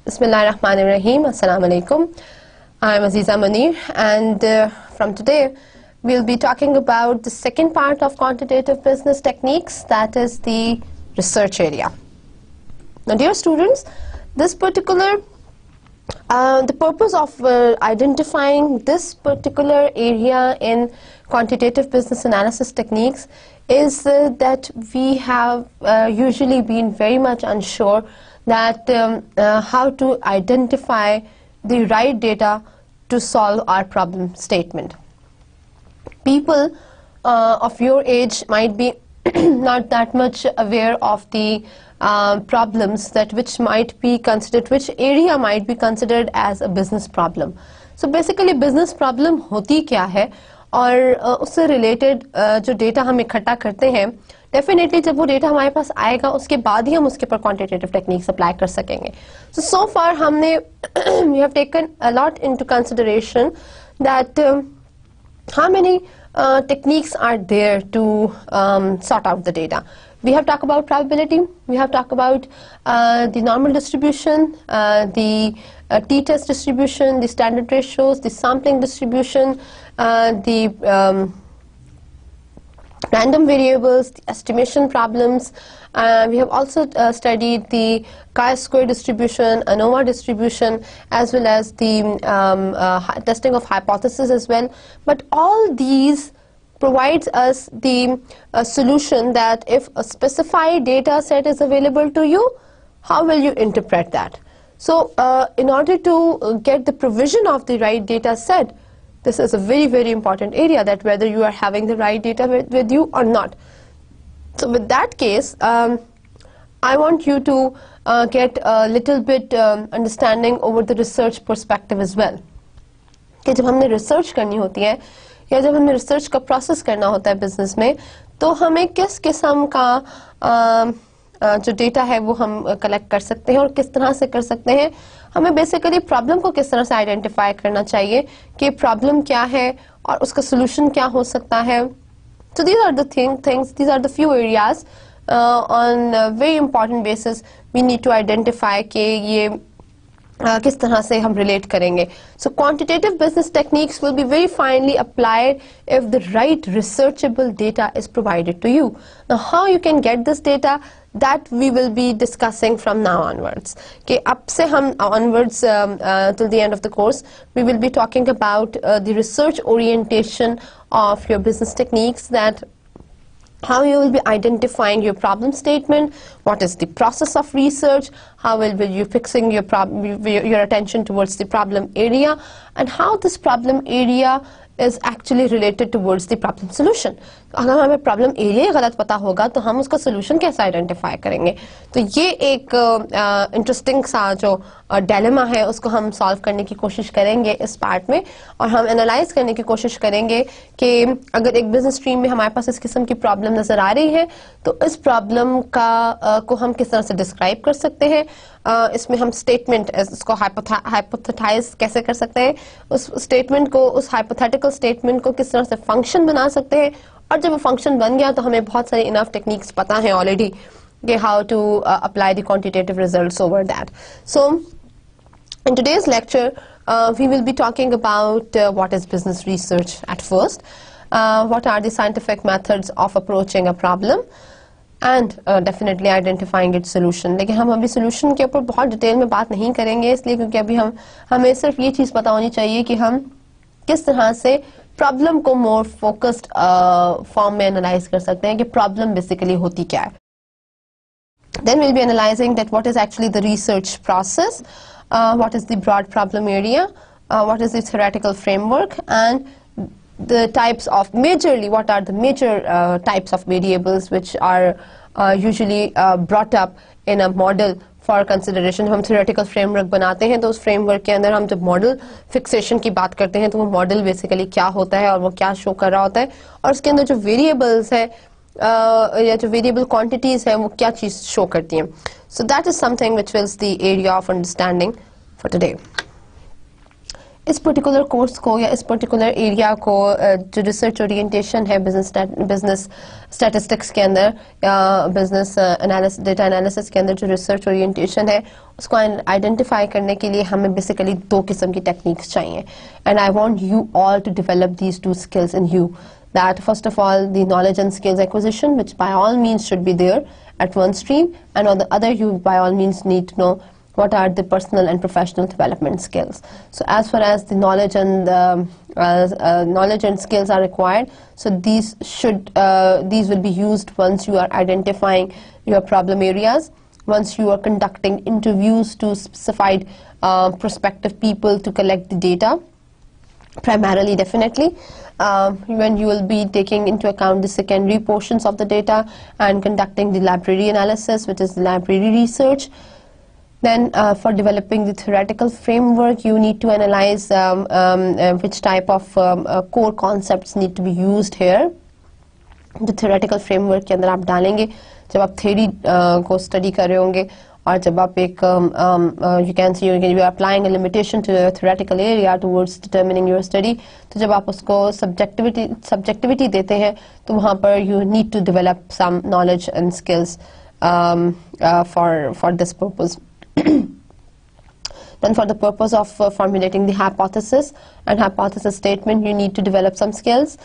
Bismillahirrahmanirrahim. Assalamu alaikum. I'm Aziza Munir, and from today we'll be talking about the second part of quantitative business techniques, that is the research area. Now, dear students, this particular the purpose of identifying this particular area in quantitative business analysis techniques is that we have usually been very much unsure that how to identify the right data to solve our problem statement. People of your age might be not that much aware of the problems that which area might be considered as a business problem. So basically business problem होती क्या है और उससे related जो data हम इकट्ठा करते हैं, definitely जब वो data हमारे पास आएगा उसके बाद ही हम उसके पर quantitative techniques apply कर सकेंगे. So far हमने we have taken a lot into consideration that how many techniques are there to sort out the data. We have talked about probability, we have talked about the normal distribution, the t-test distribution, the standard ratios, the sampling distribution, the random variables, the estimation problems. We have also studied the chi-square distribution, ANOVA distribution, as well as the testing of hypothesis as well. But all these provides us the solution that if a specified data set is available to you, how will you interpret that? So in order to get the provision of the right data set, this is a very, very important area, that whether you are having the right data with you or not. So with that case, I want you to get a little bit understanding over the research perspective as well. कि जब हमने research करनी होती है या जब हमें research का process करना होता है business में, तो हमें किस किस्म का जो data है वो हम collect कर सकते हैं और किस तरह से कर सकते हैं. हमें basically problem को किस तरह से identify करना चाहिए कि problem क्या है और उसका solution क्या हो सकता है. So these are the things, these are the few areas on a very important basis we need to identify कि ये किस तरह से हम relate करेंगे. So quantitative business techniques will be very finely applied if the right researchable data is provided to you. Now how you can get this data, that we will be discussing from now onwards. Okay, अब से हम onwards till the end of the course, we will be talking about the research orientation of your business techniques, that how you will be identifying your problem statement, what is the process of research, how will you fixing your attention towards the problem area, and how this problem area is actually related towards the problem solution. अगर हमें problem area गलत पता होगा तो हम उसका solution कैसे identify करेंगे. तो ये एक interesting सा जो dilemma है उसको हम solve करने की कोशिश करेंगे इस part में, और हम analyze करने की कोशिश करेंगे कि अगर एक business stream में हमारे पास इस किस्म की problem नज़र आ रही है तो इस problem का को हम किस तरह से describe कर सकते हैं. इसमें हम statement इसको hypothesize कैसे कर सकते हैं, उस statement को, उस hypothetical statement को किस तरह से function बना सकते हैं, और जब वो function बन गया तो हमें बहुत सारी enough techniques पता हैं already कि how to apply the quantitative results over that. So in today's lecture we will be talking about what is business research at first, what are the scientific methods of approaching a problem, and definitely identifying its solution. लेकिन हम अभी solution के ऊपर बहुत detail में बात नहीं करेंगे, इसलिए क्योंकि अभी हमें सिर्फ ये चीज़ पता होनी चाहिए कि हम किस तरह से प्रॉब्लम को मोर फोकस्ड फॉर्म में एनालाइज कर सकते हैं कि प्रॉब्लम बेसिकली होती क्या है. Then we'll be analyzing that what is actually the research process, what is the broad problem area, what is the theoretical framework, and the types of majorly what are the major types of variables which are usually brought up in a model for consideration. हम theoretical framework बनाते हैं तो उस framework के अंदर हम जब model fixation की बात करते हैं तो वो model basically क्या होता है और वो क्या show कर रहा होता है, और उसके अंदर जो variables है या जो variable quantities है वो क्या चीज़ show करती हैं. So that is something which is the area of understanding for today. इस पर्टिकुलर कोर्स को या इस पर्टिकुलर एरिया को जो रिसर्च ओरिएंटेशन है बिजनेस स्टैटिस्टिक्स के अंदर या बिजनेस डेटा एनालिसिस के अंदर जो रिसर्च ओरिएंटेशन है उसको आइडेंटिफाई करने के लिए हमें बेसिकली दो किस्म की टेक्निक्स चाहिए and I want you all to develop these two skills in you that first of all the knowledge and skills acquisition, which by all means should be there at one stream, and on the other you by all means need to know what are the personal and professional development skills. So as far as the knowledge and skills are required, so these will be used once you are identifying your problem areas, once you are conducting interviews to specified prospective people to collect the data, primarily definitely. When you will be taking into account the secondary portions of the data and conducting the library analysis, which is the library research. Then for developing the theoretical framework, you need to analyze which type of core concepts need to be used here. The theoretical framework के अंदर आप डालेंगे जब आप theory को study कर रहे होंगे और जब आप एक you can see you are applying a limitation to a theoretical area towards determining your study, तो जब आप उसको subjectivity देते हैं तो वहाँ पर you need to develop some knowledge and skills for this purpose. Then for the purpose of formulating the hypothesis and hypothesis statement, you need to develop some skills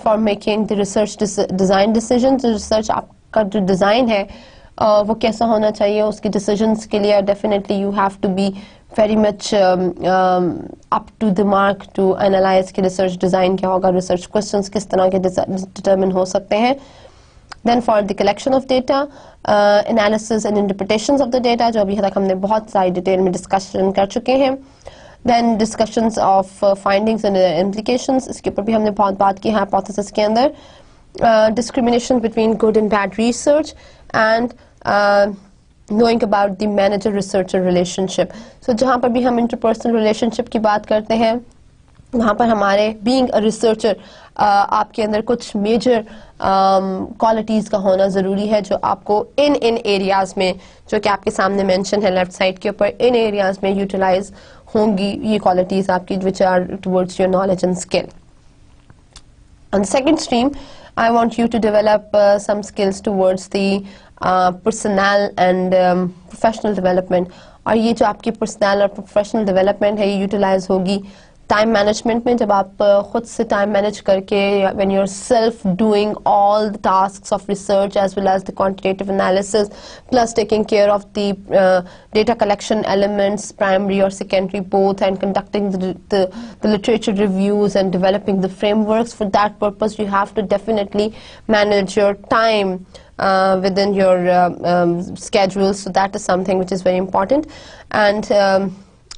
for making the research design decisions. Research आपका जो design है वो कैसा होना चाहिए उसके decisions के लिए definitely you have to be very much up to the mark to analyze कि research design क्या होगा, research questions किस तरह के determine हो सकते हैं. Then for the collection of data, analysis and interpretations of the data, जो अभी तक हमने बहुत सारी डिटेल में discussion कर चुके हैं. Then discussions of findings and implications, इसके ऊपर भी हमने बहुत बात की hypothesis के अंदर. Discrimination between good and bad research and knowing about the manager-researcher relationship. So जहाँ पर भी हम interpersonal relationship की बात करते हैं वहाँ पर हमारे being a researcher आपके अंदर कुछ major qualities का होना ज़रूरी है जो आपको इन areas में जो कि आपके सामने mention है left side के ऊपर इन areas में utilize होंगी ये qualities आपकी which are towards your knowledge and skill. On the second stream, I want you to develop some skills towards the personnel and professional development. और ये जो आपकी personnel और professional development है ये utilize होगी time management में जब आप खुद से time manage करके when you're self doing all the tasks of research as well as the quantitative analysis plus taking care of the data collection elements primary or secondary both and conducting the literature reviews and developing the frameworks. For that purpose you have to definitely manage your time within your schedule, so that is something which is very important. And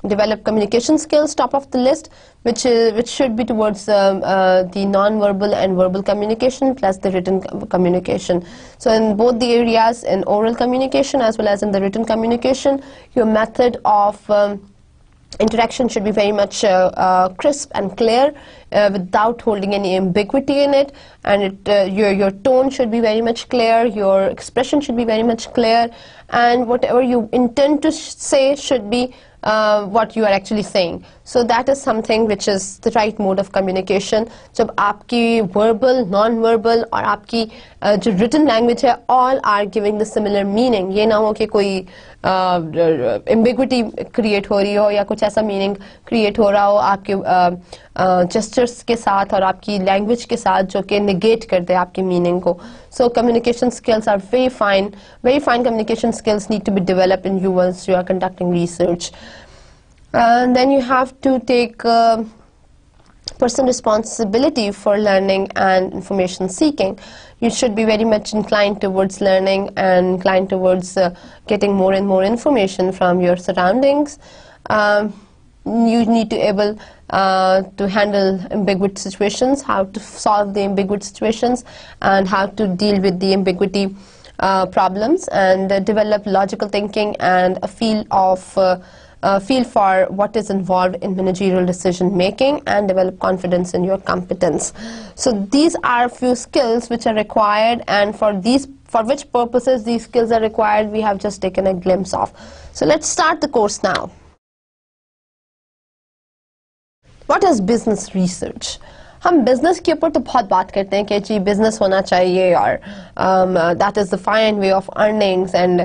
develop communication skills, top of the list, which should be towards the non-verbal and verbal communication plus the written communication. So in both the areas, in oral communication as well as in the written communication, your method of interaction should be very much crisp and clear without holding any ambiguity in it, and your tone should be very much clear, your expression should be very much clear, and whatever you intend to say should be what you are actually saying. So that is something which is the right mode of communication. जब आपकी verbal, non-verbal और आपकी जो written language है all are giving the similar meaning. ये ना हो कि कोई ambiguity create हो रही हो या कुछ ऐसा meaning create हो रहा हो आपके gestures के साथ और आपकी language के साथ जो कि negate कर दे आपके meaning को. So communication skills are very fine. Very fine communication skills need to be developed in you once you are conducting research. And then you have to take personal responsibility for learning and information seeking. You should be very much inclined towards learning and inclined towards getting more and more information from your surroundings. You need to be able to handle ambiguous situations, how to solve the ambiguous situations, and how to deal with the ambiguity problems, and develop logical thinking and a feel for what is involved in managerial decision making, and develop confidence in your competence. So these are a few skills which are required, and for which purposes these skills are required we have just taken a glimpse of. So let's start the course now. What is business research? हम business के ऊपर तो बहुत बात करते हैं कि जी business होना चाहिए और that is the fine way of earnings and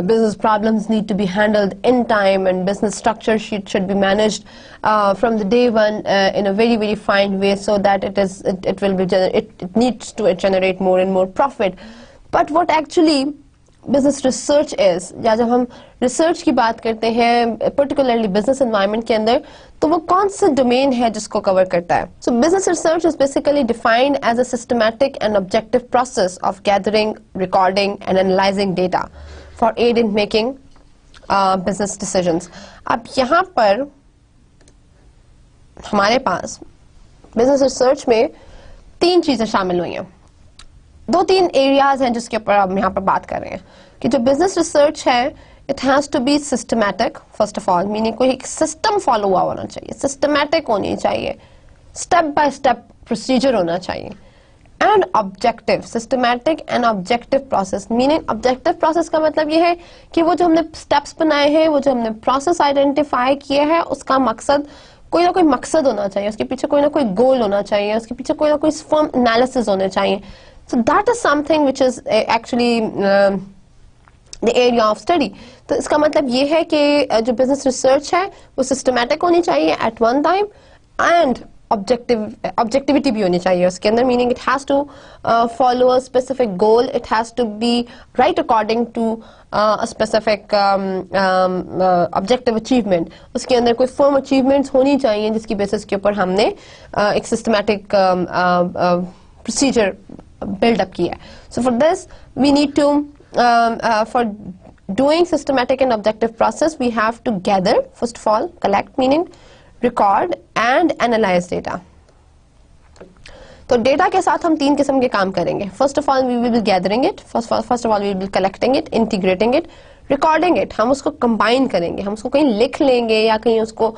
business problems need to be handled in time and business structure should be managed from the day one in a very fine way so that it needs to generate more and more profit. But what actually business research is, या जब हम research की बात करते हैं particularly business environment के अंदर, तो वो कौन सा डोमेन है जिसको कवर करता है? So business research is basically defined as a systematic and objective process of gathering, recording and analysing data for aid in making business decisions. अब यहाँ पर हमारे पास बिजनेस रिसर्च में 3 चीजें शामिल हुई हैं. 2-3 एरियाज हैं जिसके ऊपर हम यहाँ पर बात कर रहे हैं कि जो बिजनेस रिसर्च है it has to be systematic first of all, meaning कोई एक सिस्टम फॉलो हुआ होना चाहिए, सिस्टमैटिक होनी चाहिए, स्टेप बाय स्टेप प्रोसीजर होना चाहिए, and objective, systematic and objective process. Meaning objective process का मतलब ये है कि वो जो हमने स्टेप्स बनाए हैं, वो जो हमने प्रोसेस आइडेंटिफाई किए हैं, उसका मकसद कोई ना कोई मकसद होना चाहिए, उसके पीछे कोई ना कोई गोल होना चाहिए, उसके पीछे कोई ना कोई फर्म एनालिसिस होने चाहिए. So that is something which is actually the area of study. तो इसका मतलब ये है कि जो business research है वो systematic होनी चाहिए at one time and objectivity भी होनी चाहिए उसके अंदर, meaning it has to follow a specific goal, it has to be right according to a specific objective achievement. उसके अंदर कोई firm achievements होनी चाहिए जिसकी basis के ऊपर हमने एक systematic procedure build up kiya. So for this we need to for doing systematic and objective process we have to gather, first of all collect meaning record and analyze data. तो data के साथ हम 3 किस्म के काम करेंगे. First of all we will be gathering it, first of all we will be collecting it, integrating it, recording it. हम उसको कंबाइन करेंगे, हम उसको कहीं लिख लेंगे या कहीं उसको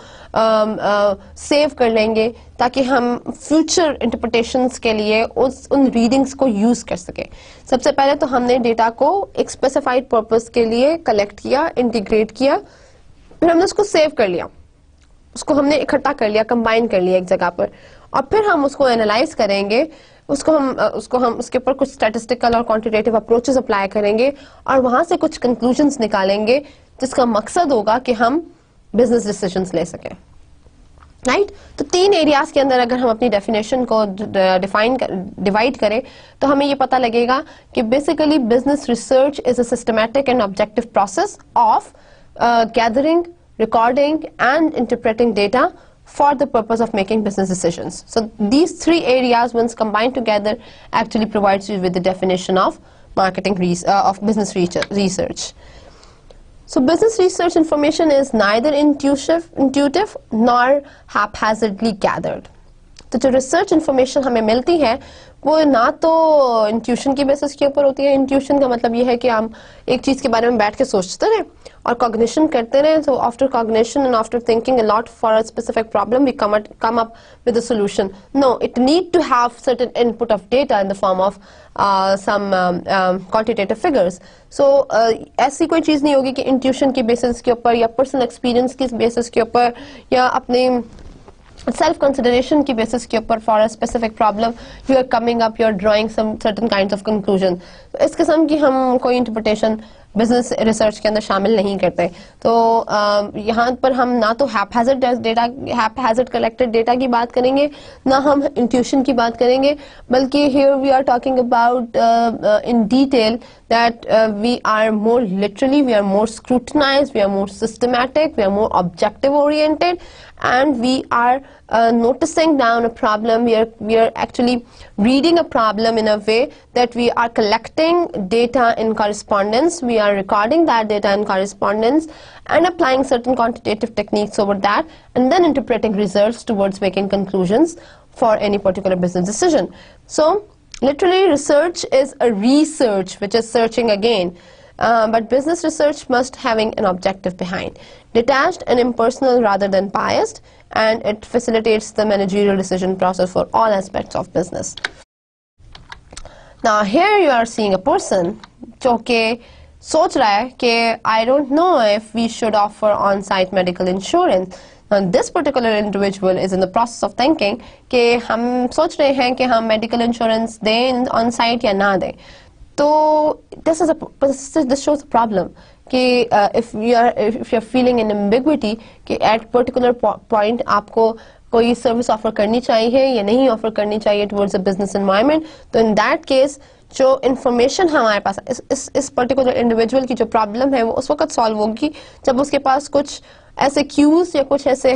सेव कर लेंगे ताकि हम फ्यूचर इंटरप्रिटेशंस के लिए उन रीडिंग्स को यूज कर सके. सबसे पहले तो हमने डेटा को एक स्पेसिफाइड पर्पस के लिए कलेक्ट किया, इंटीग्रेट किया, फिर हमने उसको सेव कर लिया, उसको हमने इकट्ठा कर लिया, कंबाइन कर लिया एक जगह पर, और फिर हम उसको एनालाइज करेंगे, उसको हम उसके ऊपर कुछ स्टैटिस्टिकल और क्वांटिटेटिव अप्रोचेस अप्लाई करेंगे और वहां से कुछ कंक्लूजन्स निकालेंगे जिसका मकसद होगा कि हम बिजनेस डिसीजंस ले सकें. राइट? तो 3 एरियाज के अंदर अगर हम अपनी डेफिनेशन को डिवाइड करें तो हमें ये पता लगेगा कि basically business research is a systematic and objective process of gathering, recording and interpreting data for the purpose of making business decisions. So these 3 areas once combined together actually provides you with the definition of of business research. So business research information is neither intuitive nor haphazardly gathered. तो जो research information हमें मिलती है वो ना तो intuition की basis के ऊपर होती है. इंट्यूशन का मतलब ये है कि हम एक चीज के बारे में बैठ के सोचते रहे और कॉग्निशन करते रहे. So after cognition and after thinking a lot for a specific problem, we come up with a solution. No, it need to have certain input of data in the form of some quantitative figures. So ऐसी कोई चीज नहीं होगी कि intuition की basis के ऊपर या पर्सनल एक्सपीरियंस की बेसिस के ऊपर या अपने self consideration की basis के ऊपर for a specific problem you are coming up, you are drawing some certain kinds of conclusion. तो इस किस्म की हम कोई interpretation बिजनेस रिसर्च के अंदर शामिल नहीं करते. तो यहाँ पर हम ना तो हैपहैज़र्ड कलेक्टेड डेटा की बात करेंगे ना हम इंट्यूशन की बात करेंगे, बल्कि here we are talking about in detail that we are more literally, we are more scrutinized, we are more systematic, we are more objective oriented, and we are noticing down a problem. We are actually reading a problem in a way that we are collecting data in correspondence, we are recording that data in correspondence and applying certain quantitative techniques over that, and then interpreting results towards making conclusions for any particular business decision. So literally research is a research which is searching again, but business research must having an objective behind, detached and impersonal rather than biased, and it facilitates the managerial decision process for all aspects of business. Now here you are seeing a person जो कि सोच रहा है कि I don't know if we should offer on site medical insurance, this particular individual is in the process of thinking कि हम सोच रहे हैं कि हम मेडिकल इंश्योरेंस दें ऑन साइट या ना दें. तो दिस शोज अ प्रॉब्लम कि if you are feeling in ambiguity कि एट पर्टिकुलर पॉइंट आपको कोई सर्विस ऑफर करनी चाहिए या नहीं ऑफर करनी चाहिए टुवर्ड्स अ बिजनेस एनवायरनमेंट, तो इन दैट केस जो इंफॉर्मेशन हमारे पास इस पर्टिकुलर इंडिविजुअल की जो प्रॉब्लम है वो उस वक्त सॉल्व होगी जब उसके पास कुछ ऐसे क्यूज या कुछ ऐसे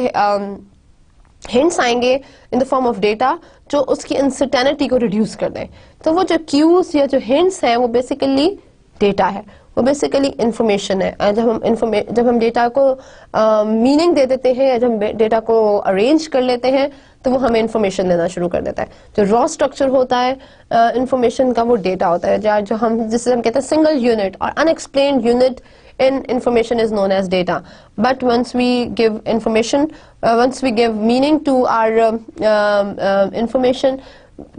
हिंट्स आएंगे in the form of data जो उसकी अनसर्टेनिटी को रिड्यूस कर दें. तो वो जो क्यूज या जो हिंट्स हैं वो बेसिकली डेटा है, वो बेसिकली इंफॉर्मेशन है. जब हम डेटा को मीनिंग दे देते हैं या जब हम डेटा को अरेंज कर लेते हैं तो वो हमें इंफॉर्मेशन देना शुरू कर देता है. जो रॉ स्ट्रक्चर होता है इंफॉर्मेशन का वो डेटा होता है, जो हम जिसे हम कहते हैं सिंगल यूनिट और unexplained unit in information is known as data. But once we give information, once we give meaning to our information,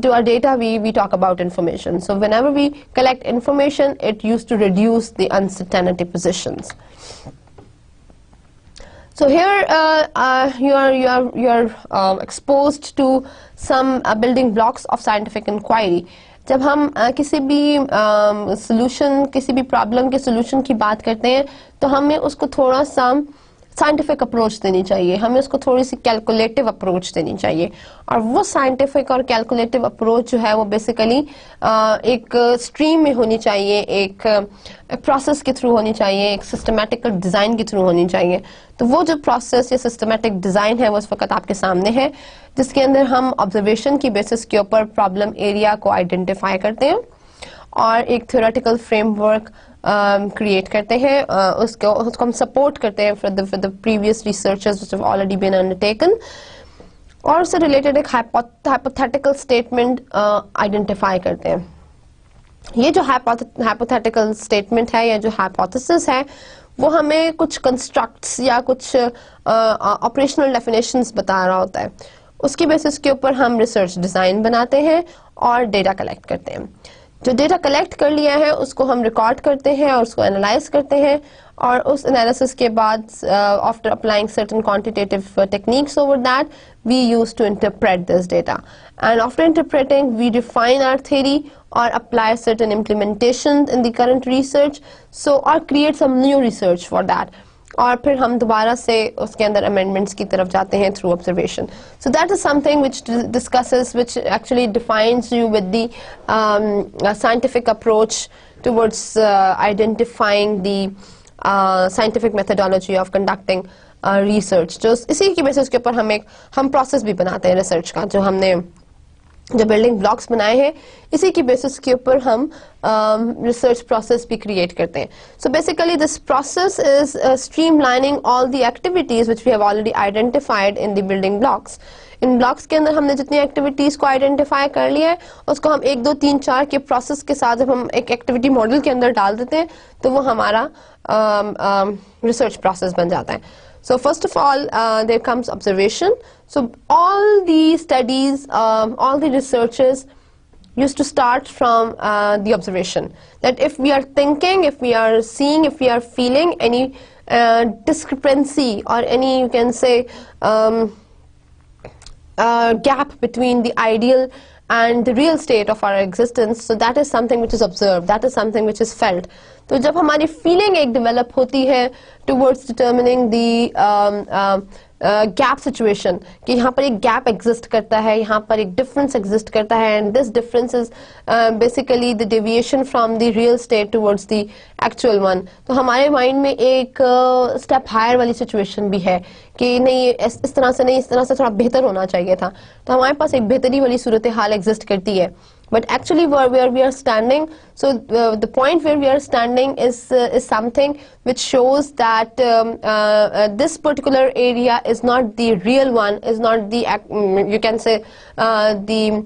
to our data, we talk about information. So whenever we collect information, it used to reduce the uncertainty positions. So here you are exposed to some building blocks of scientific inquiry. जब हम किसी भी solution, किसी भी problem के solution की बात करते हैं तो हमें उसको थोड़ा सा साइंटिफिक अप्रोच देनी चाहिए, हमें उसको थोड़ी सी कैलकुलेटिव अप्रोच देनी चाहिए. और वो साइंटिफिक और कैलकुलेटिव अप्रोच जो है वो बेसिकली एक स्ट्रीम में होनी चाहिए, एक प्रोसेस के थ्रू होनी चाहिए, एक सिस्टमैटिक डिज़ाइन के थ्रू होनी चाहिए. तो वो जो प्रोसेस या सिस्टमैटिक डिज़ाइन है वो इस वक्त आपके सामने है, जिसके अंदर हम ऑब्जर्वेशन की बेसिस के ऊपर प्रॉब्लम एरिया को आइडेंटिफाई करते हैं और एक थ्योरेटिकल फ्रेमवर्क क्रिएट करते हैं. उसको हम सपोर्ट करते हैं for the previous researches which have already been undertaken, और उससे रिलेटेड एक हाइपोथेटिकल स्टेटमेंट आइडेंटिफाई करते हैं. ये जो हाइपोथेटिकल स्टेटमेंट है या जो हाइपोथेसिस है वो हमें कुछ कंस्ट्रक्ट्स या कुछ ऑपरेशनल डेफिनेशंस बता रहा होता है. उसकी बेसिस के ऊपर हम रिसर्च डिज़ाइन बनाते हैं और डेटा कलेक्ट करते हैं. जो डेटा कलेक्ट कर लिया है उसको हम रिकॉर्ड करते हैं और उसको एनालाइज करते हैं, और उस एनालिसिस के बाद after applying certain quantitative techniques over that we use to interpret this data, and after interpreting we define our theory और apply certain implementation in the current research, so और create some new research for that, और फिर हम दोबारा से उसके अंदर amendments की तरफ जाते हैं through observation. So that is something which discusses, which actually defines you with the scientific approach towards identifying the scientific methodology of conducting research. जो इसी की बेसिस के ऊपर हम प्रोसेस भी बनाते हैं रिसर्च का, जो हमने जो बिल्डिंग ब्लॉक्स बनाए हैं इसी की बेसिस के ऊपर हम रिसर्च प्रोसेस भी क्रिएट करते हैं. So basically this process is streamlining all the activities which we have already identified in the building blocks. इन ब्लॉक्स के अंदर हमने जितनी एक्टिविटीज को आइडेंटिफाई कर लिया है उसको हम 1 2 3 4 के प्रोसेस के साथ जब हम एक एक्टिविटी मॉडल के अंदर डाल देते हैं तो वो हमारा रिसर्च प्रोसेस बन जाता है. So first of all, there comes observation. So all the studies, all the researches used to start from the observation. That if we are thinking, if we are seeing, if we are feeling any discrepancy or any, you can say, gap between the ideal and the real state of our existence, so that is something which is observed, that is something which is felt. तो जब हमारी feeling एक develop होती है towards determining the gap situation कि यहाँ पर एक गैप एग्जिस्ट करता है, यहाँ पर एक डिफरेंस एग्जिस्ट करता है, and this difference is basically the deviation from the real estate towards the actual one. तो हमारे माइंड में एक स्टेप हायर वाली सिचुएशन भी है कि नहीं इस तरह से नहीं, इस तरह से थोड़ा बेहतर होना चाहिए था. तो हमारे पास एक बेहतरी वाली सूरत हाल एग्जिस्ट करती है. But actually where we are standing, so the point where we are standing is something which shows that this particular area is not the real one, is not the you can say the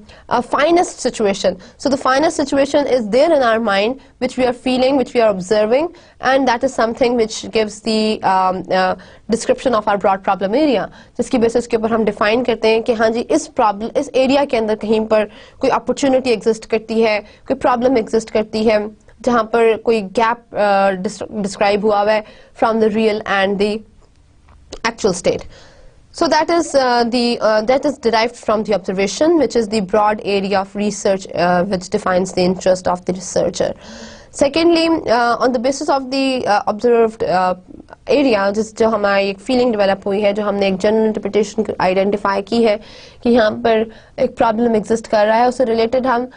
finest situation. So the finest situation is there in our mind, which we are feeling, which we are observing, and that is something which gives the description of our broad problem area. जिसकी basis के ऊपर हम define करते हैं कि हाँ जी इस area के अंदर कहीं पर कोई अपॉर्चुनिटी एग्जिस्ट करती है, कोई प्रॉब्लम एग्जिस्ट करती है, जहाँ पर कोई गैप डिस्क्राइब हुआ है from the real and the actual state. So that is that is derived from the observation, which is the broad area of research which defines the interest of the researcher. Secondly, on the basis of the observed area, जो हमारी एक feeling develop हुई है, जो हमने एक general interpretation identify की है कि यहाँ पर एक प्रॉब्लम एग्जिस्ट कर रहा है, उससे रिलेटेड हम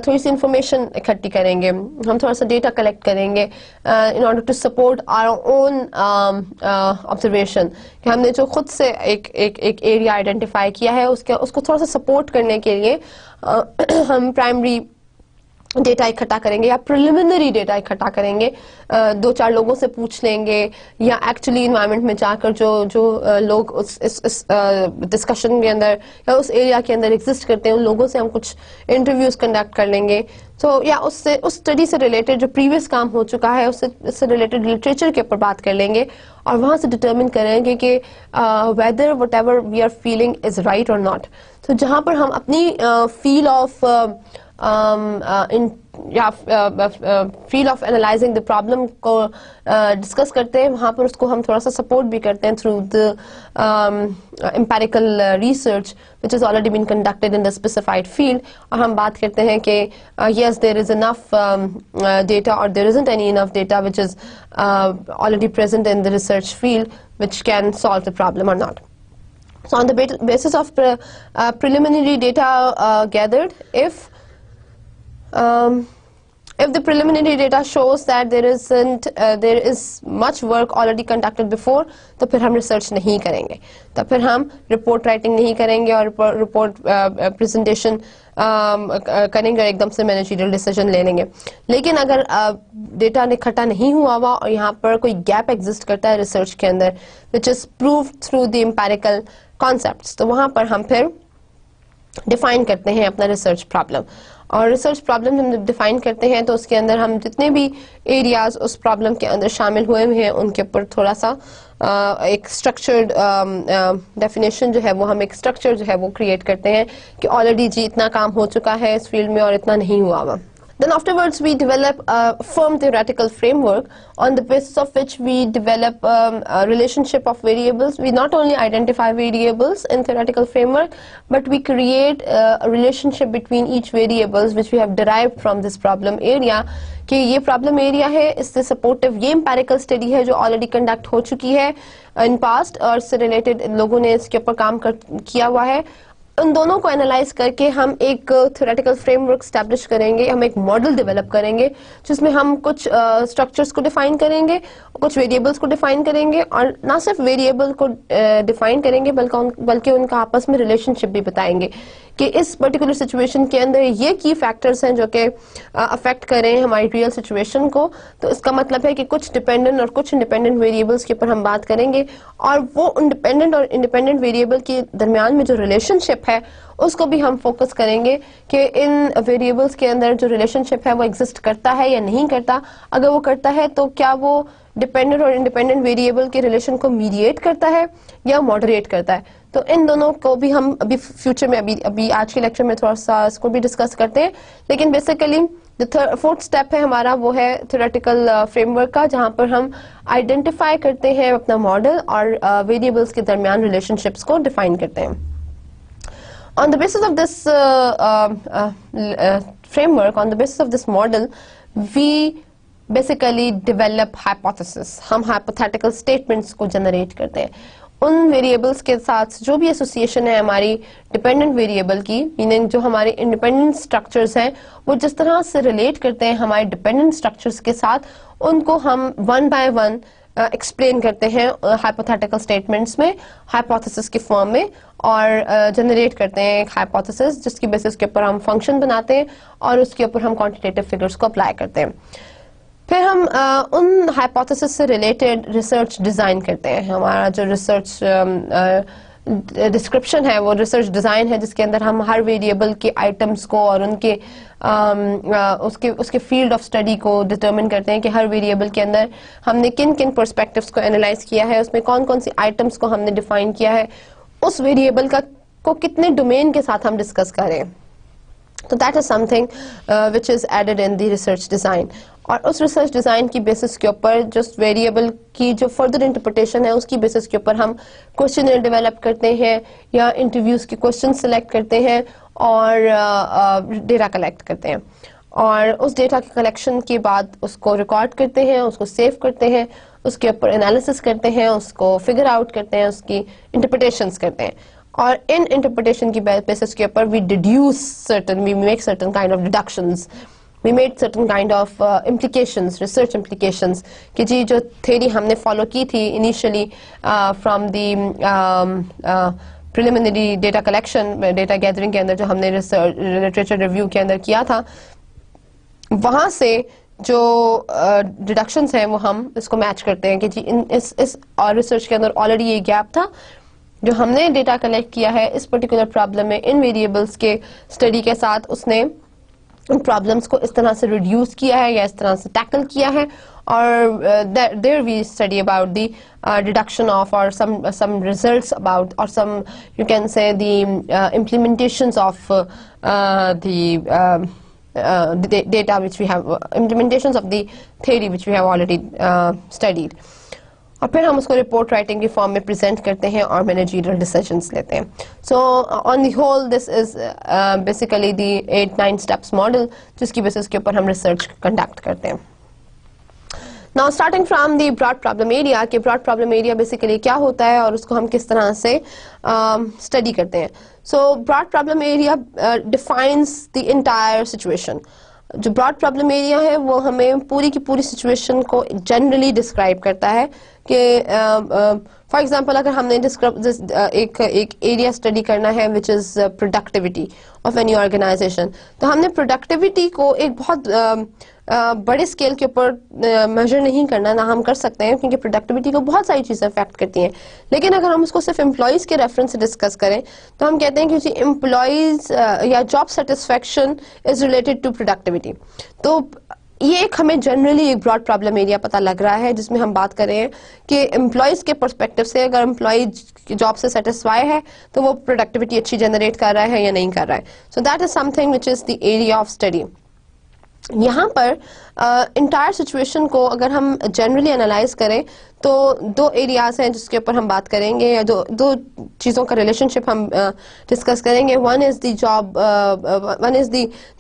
थोड़ी सी इंफॉर्मेशन इकट्ठी करेंगे, हम थोड़ा सा डेटा कलेक्ट करेंगे in order to support our own observation, कि हमने जो खुद से एक एरिया आइडेंटिफाई किया है उसको थोड़ा सा सपोर्ट करने के लिए हम प्राइमरी डेटा इकट्ठा करेंगे या प्रिलिमिनरी डेटा इकट्ठा करेंगे, दो चार लोगों से पूछ लेंगे या एक्चुअली इन्वायरमेंट में जाकर जो लोग इस डिस्कशन के अंदर या उस एरिया के अंदर एग्जिस्ट करते हैं उन लोगों से हम कुछ इंटरव्यूज कंडक्ट कर लेंगे। तो या उस स्टडी से रिलेटेड जो प्रीवियस काम हो चुका है उससे रिलेटेड लिटरेचर के ऊपर बात कर लेंगे और वहां से डिटर्मिन करेंगे कि whether whatever we are feeling is right और नॉट। तो जहां पर हम अपनी feel of feel of analysing the problem को डिस्कस करते हैं, वहाँ पर उसको हम थोड़ा सा सपोर्ट भी करते हैं through the empirical research which is already been conducted in the specified field, और हम बात करते हैं कि yes there is enough data और there isn't any enough data which is already present in the research field which can solve the problem और not. So on the basis of preliminary data gathered, if the preliminary data shows that there is much work already conducted before, तो फिर हम research नहीं करेंगे, तो फिर हम report writing नहीं करेंगे और रिपोर्ट प्रेजेंटेशन करेंगे और एकदम से मैनेजरियल डिसीजन ले लेंगे. लेकिन अगर डेटा इकट्ठा नहीं हुआ हुआ और यहाँ पर कोई गैप एग्जिस्ट करता है रिसर्च के अंदर which is proved through the empirical concepts, तो वहाँ पर हम फिर डिफाइन करते हैं अपना रिसर्च प्रॉब्लम. और रिसर्च प्रॉब्लम हम जब डिफाइन करते हैं तो उसके अंदर हम जितने भी एरियाज उस प्रॉब्लम के अंदर शामिल हुए हैं उनके ऊपर थोड़ा सा एक स्ट्रक्चर्ड डेफिनेशन जो है वो हम एक स्ट्रक्चर जो है वो क्रिएट करते हैं कि ऑलरेडी जी इतना काम हो चुका है इस फील्ड में और इतना नहीं हुआ हुआ. Then afterwards we develop a firm theoretical framework on the basis of which we develop a relationship of variables. We not only identify variables in theoretical framework, but we create a relationship between each variables which we have derived from this problem area. कि ये problem area है, इससे supportive ये empirical study है जो already conduct हो चुकी है in past और इससे related लोगों ने इसके ऊपर काम किया हुआ है. उन दोनों को एनालाइज करके हम एक थ्योरेटिकल फ्रेमवर्क स्टैब्लिश करेंगे, हम एक मॉडल डेवलप करेंगे जिसमें हम कुछ स्ट्रक्चर्स को डिफाइन करेंगे, कुछ वेरिएबल्स को डिफाइन करेंगे और ना सिर्फ वेरिएबल को डिफाइन करेंगे बल्कि उनका आपस में रिलेशनशिप भी बताएंगे कि इस पर्टिकुलर सिचुएशन के अंदर ये की फैक्टर्स हैं जो कि अफेक्ट करें हमारी रियल सिचुएशन को. तो इसका मतलब है कि कुछ डिपेंडेंट और कुछ इंडिपेंडेंट वेरिएबल्स के ऊपर हम बात करेंगे और वो इंडिपेंडेंट और इंडिपेंडेंट वेरिएबल के दरमियान में जो रिलेशनशिप है उसको भी हम फोकस करेंगे कि इन वेरिएबल्स के अंदर जो रिलेशनशिप है वो एग्जिस्ट करता है या नहीं करता. अगर वो करता है तो क्या वो डिपेंडेंट और इंडिपेंडेंट वेरिएबल के रिलेशन को मीडिएट करता है या मॉडरेट करता है. तो इन दोनों को भी हम अभी फ्यूचर में अभी आज के लेक्चर में थोड़ा सा इसको भी डिस्कस करते हैं. लेकिन बेसिकली जो फोर्थ स्टेप है हमारा वो है थ्योरेटिकल फ्रेमवर्क का, जहां पर हम आइडेंटिफाई करते हैं अपना मॉडल और वेरिएबल्स के दरमियान रिलेशनशिप्स को डिफाइन करते हैं. On the basis of this framework, on the basis of this model, we basically develop hypothesis. हम hypothetical statements को generate करते हैं. उन वेरिएबल्स के साथ जो भी एसोसिएशन है हमारी डिपेंडेंट वेरिएबल की, मीनिंग जो हमारे इंडिपेंडेंट स्ट्रक्चर्स हैं वो जिस तरह से रिलेट करते हैं हमारे डिपेंडेंट स्ट्रक्चर्स के साथ, उनको हम वन बाय वन एक्सप्लेन करते हैं हाइपोथेटिकल स्टेटमेंट्स में, हाइपोथेसिस के फॉर्म में, और जनरेट करते हैं एक हाइपोथेसिस जिसकी बेसिस के ऊपर हम फंक्शन बनाते हैं और उसके ऊपर हम क्वांटिटेटिव फिगर्स को अप्लाई करते हैं. फिर हम उन हाइपोथेसिस से रिलेटेड रिसर्च डिजाइन करते हैं. हमारा जो रिसर्च डिस्क्रिप्शन है वो रिसर्च डिजाइन है जिसके अंदर हम हर वेरिएबल के आइटम्स को और उनके उसके फील्ड ऑफ स्टडी को डिटरमिन करते हैं कि हर वेरिएबल के अंदर हमने किन किन पर्सपेक्टिव्स को एनालाइज किया है, उसमें कौन कौन सी आइटम्स को हमने डिफाइन किया है, उस वेरिएबल को कितने डोमेन के साथ हम डिस्कस करें. तो that is something which is added in the research design. और उस रिसर्च डिज़ाइन की बेसिस के ऊपर जस्ट वेरिएबल की जो फर्दर इंटरप्रिटेशन है उसकी बेसिस के ऊपर हम क्वेश्चनर डेवलप करते हैं या इंटरव्यूज़ के क्वेश्चन सेलेक्ट करते हैं और डेटा कलेक्ट करते हैं, और उस डेटा के कलेक्शन के बाद उसको रिकॉर्ड करते हैं, उसको सेव करते हैं, उसके ऊपर एनालिसिस करते हैं, उसको फिगर आउट करते हैं, उसकी इंटरप्रिटेशंस करते हैं, और इन इंटरप्रिटेशन की बेसिस के ऊपर we make certain kind of deductions, we made certain kind of implications, research implications, कि जी जो theory हमने follow की थी initially from the preliminary data collection, data gathering के अंदर जो हमने research literature review के अंदर किया था, वहाँ से जो deductions हैं वो हम इसको match करते हैं कि जी इस research के अंदर already ये gap था जो हमने data collect किया है इस particular problem में इन variables के study के साथ, उसने उन प्रॉब्लम्स को इस तरह से रिड्यूस किया है या इस तरह से टैकल किया है, और there we study about the deduction of और सम रिजल्ट्स अबाउट और some you can say the implementations of the data which we have, implementations of the theory which we have already studied, और फिर हम उसको report writing की form में present करते हैं और मैनेजरियल डिसीजंस लेते हैं. So on the whole this is basically the 8-9 steps model जिसकी बेसिस के ऊपर हम रिसर्च कंडक्ट करते हैं. Now starting from the broad problem area, कि ब्रॉड प्रॉब्लम एरिया बेसिकली क्या होता है और उसको हम किस तरह से स्टडी करते हैं. So broad problem area defines the entire situation. जो ब्रॉड प्रॉब्लम एरिया है वो हमें पूरी की पूरी सिचुएशन को जनरली डिस्क्राइब करता है कि फॉर एग्जांपल अगर हमने एक एरिया स्टडी करना है which is productivity of any organisation, तो हमने प्रोडक्टिविटी को एक बहुत बड़े स्केल के ऊपर मेजर नहीं करना, ना हम कर सकते हैं क्योंकि प्रोडक्टिविटी को बहुत सारी चीज़ें अफेक्ट करती हैं. लेकिन अगर हम उसको सिर्फ एम्प्लॉयज़ के रेफरेंस से डिस्कस करें तो हम कहते हैं कि एम्प्लॉयज़ या job satisfaction is related to productivity. तो ये एक हमें जनरली एक ब्रॉड प्रॉब्लम एरिया पता लग रहा है जिसमें हम बात कर रहे हैं कि एम्प्लॉयज़ के पर्सपेक्टिव से अगर एम्प्लॉय जॉब से सेटिस्फाई है तो वो प्रोडक्टिविटी अच्छी जनरेट कर रहा है या नहीं कर रहा है. सो that is something which is the area of study. यहाँ पर इंटायर सिचुएशन को अगर हम जनरली एनालाइज करें तो दो एरियाज हैं जिसके ऊपर हम बात करेंगे, या दो चीज़ों का रिलेशनशिप हम डिस्कस करेंगे. One is the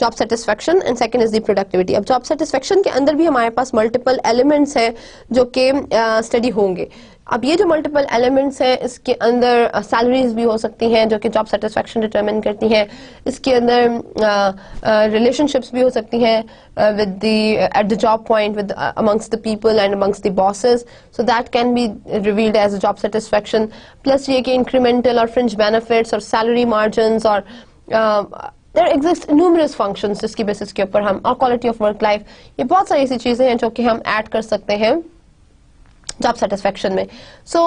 job satisfaction and second is the productivity. अब जॉब सेटिस्फेक्शन के अंदर भी हमारे पास मल्टीपल एलिमेंट्स हैं जो कि स्टडी होंगे. अब ये जो मल्टीपल एलिमेंट्स हैं इसके अंदर सैलरीज भी हो सकती हैं जो कि जॉब सेटिस्फेक्शन डिटरमिन करती हैं. इसके अंदर रिलेशनशिप्स भी हो सकती हैं with the at the job point with amongst the people and amongst the bosses. So that can be revealed as a job satisfaction. Plus ये कि इंक्रीमेंटल और फ्रिंज बेनिफिट्स और सैलरी मार्जिन्स और there exist numerous functions जिसकी basis के ऊपर हम, और क्वालिटी ऑफ वर्क लाइफ, ये बहुत सारी ऐसी चीज़ें हैं जो कि हम ऐड कर सकते हैं job satisfaction में. So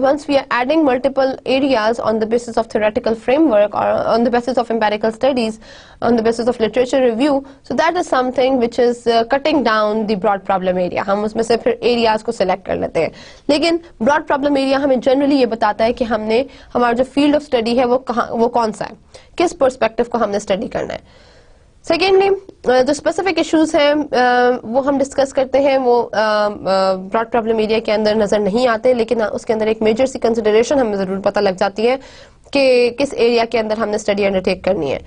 once we are adding multiple areas on the basis of theoretical framework or on the basis of empirical studies, on the basis of literature review, so that is something which is cutting down the broad problem area. हम उसमें से फिर areas को select कर लेते हैं. लेकिन broad problem area हमें generally ये बताता है कि हमने हमारा जो field of study है वो कौन सा है, किस perspective को हमने study करना है. सेकेंडली जो स्पेसिफिक इश्यूज हैं वो हम डिस्कस करते हैं, वो ब्रॉड प्रॉब्लम एरिया के अंदर नज़र नहीं आते, लेकिन उसके अंदर एक मेजर सी कंसिडरेशन हमें ज़रूर पता लग जाती है कि किस एरिया के अंदर हमने स्टडी अंडरटेक करनी है.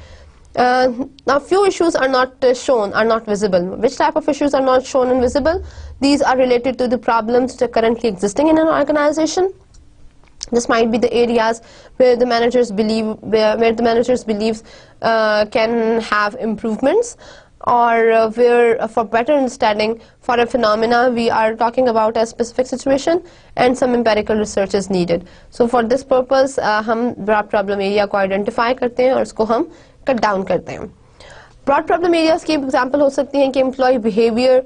Now few issues are not shown, are not visible. Which type of issues are not shown and visible? These are related to the problems that are currently existing in an organization. This might be the areas where the managers believes can have improvements, or where for better understanding for a phenomena we are talking about a specific situation and some empirical research is needed. So for this purpose हम broad problem area को identify करते हैं और उसको हम cut down करते हैं. Broad problem areas की example हो सकती हैं कि employee behavior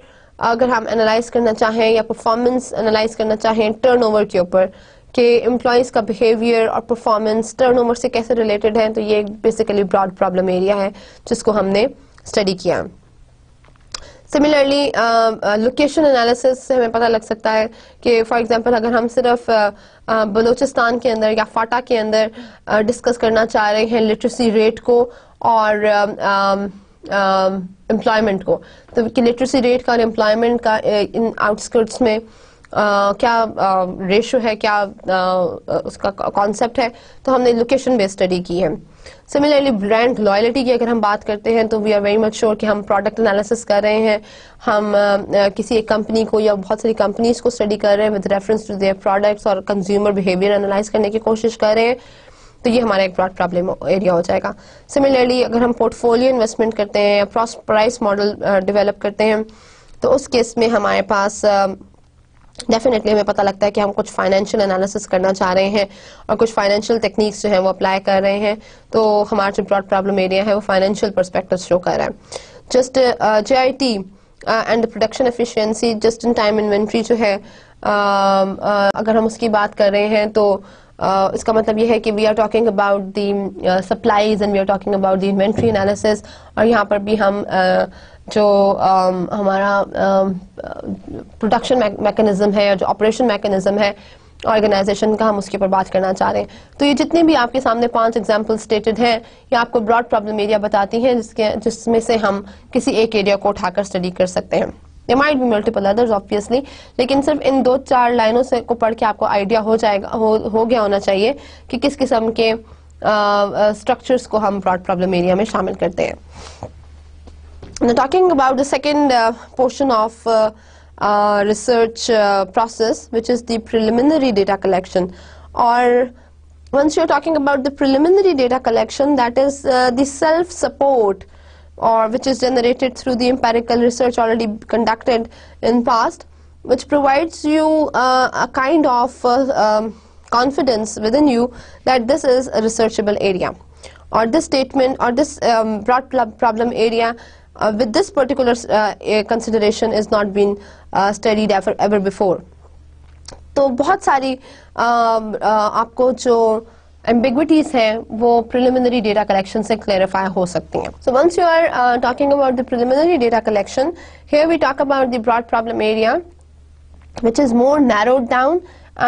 अगर हम analyze करना चाहें, या performance analyze करना चाहें turnover के ऊपर, कि एम्प्लॉयज़ का बिहेवियर और परफॉर्मेंस टर्नओवर से कैसे रिलेटेड है. तो ये बेसिकली ब्रॉड प्रॉब्लम एरिया है जिसको हमने स्टडी किया. सिमिलरली लोकेशन एनालिसिस से हमें पता लग सकता है कि फॉर एग्जांपल अगर हम सिर्फ बलूचिस्तान के अंदर या फाटा के अंदर डिस्कस करना चाह रहे हैं लिटरेसी रेट को और एम्प्लॉयमेंट को, तो कि लिटरेसी रेट का और एम्प्लॉयमेंट का इन आउटस्कर्ट्स में क्या रेशो है, क्या उसका कॉन्सेप्ट है, तो हमने लोकेशन बेस्ड स्टडी की है। सिमिलरली ब्रांड लॉयल्टी की अगर हम बात करते हैं तो we are very much sure कि हम प्रोडक्ट एनालिसिस कर रहे हैं, हम किसी एक कंपनी को या बहुत सारी कंपनीज को स्टडी कर रहे हैं with reference to their products और कंज्यूमर बिहेवियर एनालाइज करने की कोशिश कर रहे हैं, तो ये हमारा एक ब्रॉड प्रॉब्लम एरिया हो जाएगा। सिमिलरली अगर हम पोर्टफोलियो इन्वेस्टमेंट करते हैं या प्राइस मॉडल डेवलप करते हैं, तो उस केस में हमारे पास डेफिनेटली हमें पता लगता है कि हम कुछ फाइनेंशियल एनालिसिस करना चाह रहे हैं और कुछ फाइनेंशियल टेक्निक्स जो है वो अप्लाई कर रहे हैं, तो हमारा जो ब्रॉड प्रॉब्लम एरिया है वो फाइनेंशियल पर्सपेक्टिव शो कर रहा है। Just JIT and the production efficiency, just in time inventory जो है अगर हम उसकी बात कर रहे हैं तो इसका मतलब ये है कि we are talking about the supplies and we are talking about the inventory analysis, और यहाँ पर भी हम जो हमारा प्रोडक्शन मैकेनिज्म है या जो ऑपरेशन मैकेनिज्म है ऑर्गेनाइजेशन का, हम उसके ऊपर बात करना चाह रहे हैं। तो ये जितने भी आपके सामने 5 एग्जाम्पल स्टेटेड हैं, ये आपको ब्रॉड प्रॉब्लम एरिया बताती हैं जिसमें से हम किसी एक एरिया को उठाकर स्टडी कर सकते हैं। There might be multiple others obviously, लेकिन सिर्फ इन 2-4 लाइनों से को पढ़ के आपको आइडिया हो जाएगा, हो गया होना चाहिए कि किस किस्म के स्ट्रक्चर्स को हम ब्रॉड प्रॉब्लम एरिया में शामिल करते हैं। Now talking about the second portion of research process, which is the preliminary data collection, or once you're talking about the preliminary data collection, that is the self-support, or which is generated through the empirical research already conducted in past, which provides you a kind of confidence within you that this is a researchable area, or this statement or this broad problem area with this particular consideration is not been studied ever before. तो बहुत सारी आपको जो ambiguities हैं वो preliminary data collection से clarify हो सकती हैं. So once you are talking about the preliminary data collection, here we talk about the broad problem area, which is more narrowed down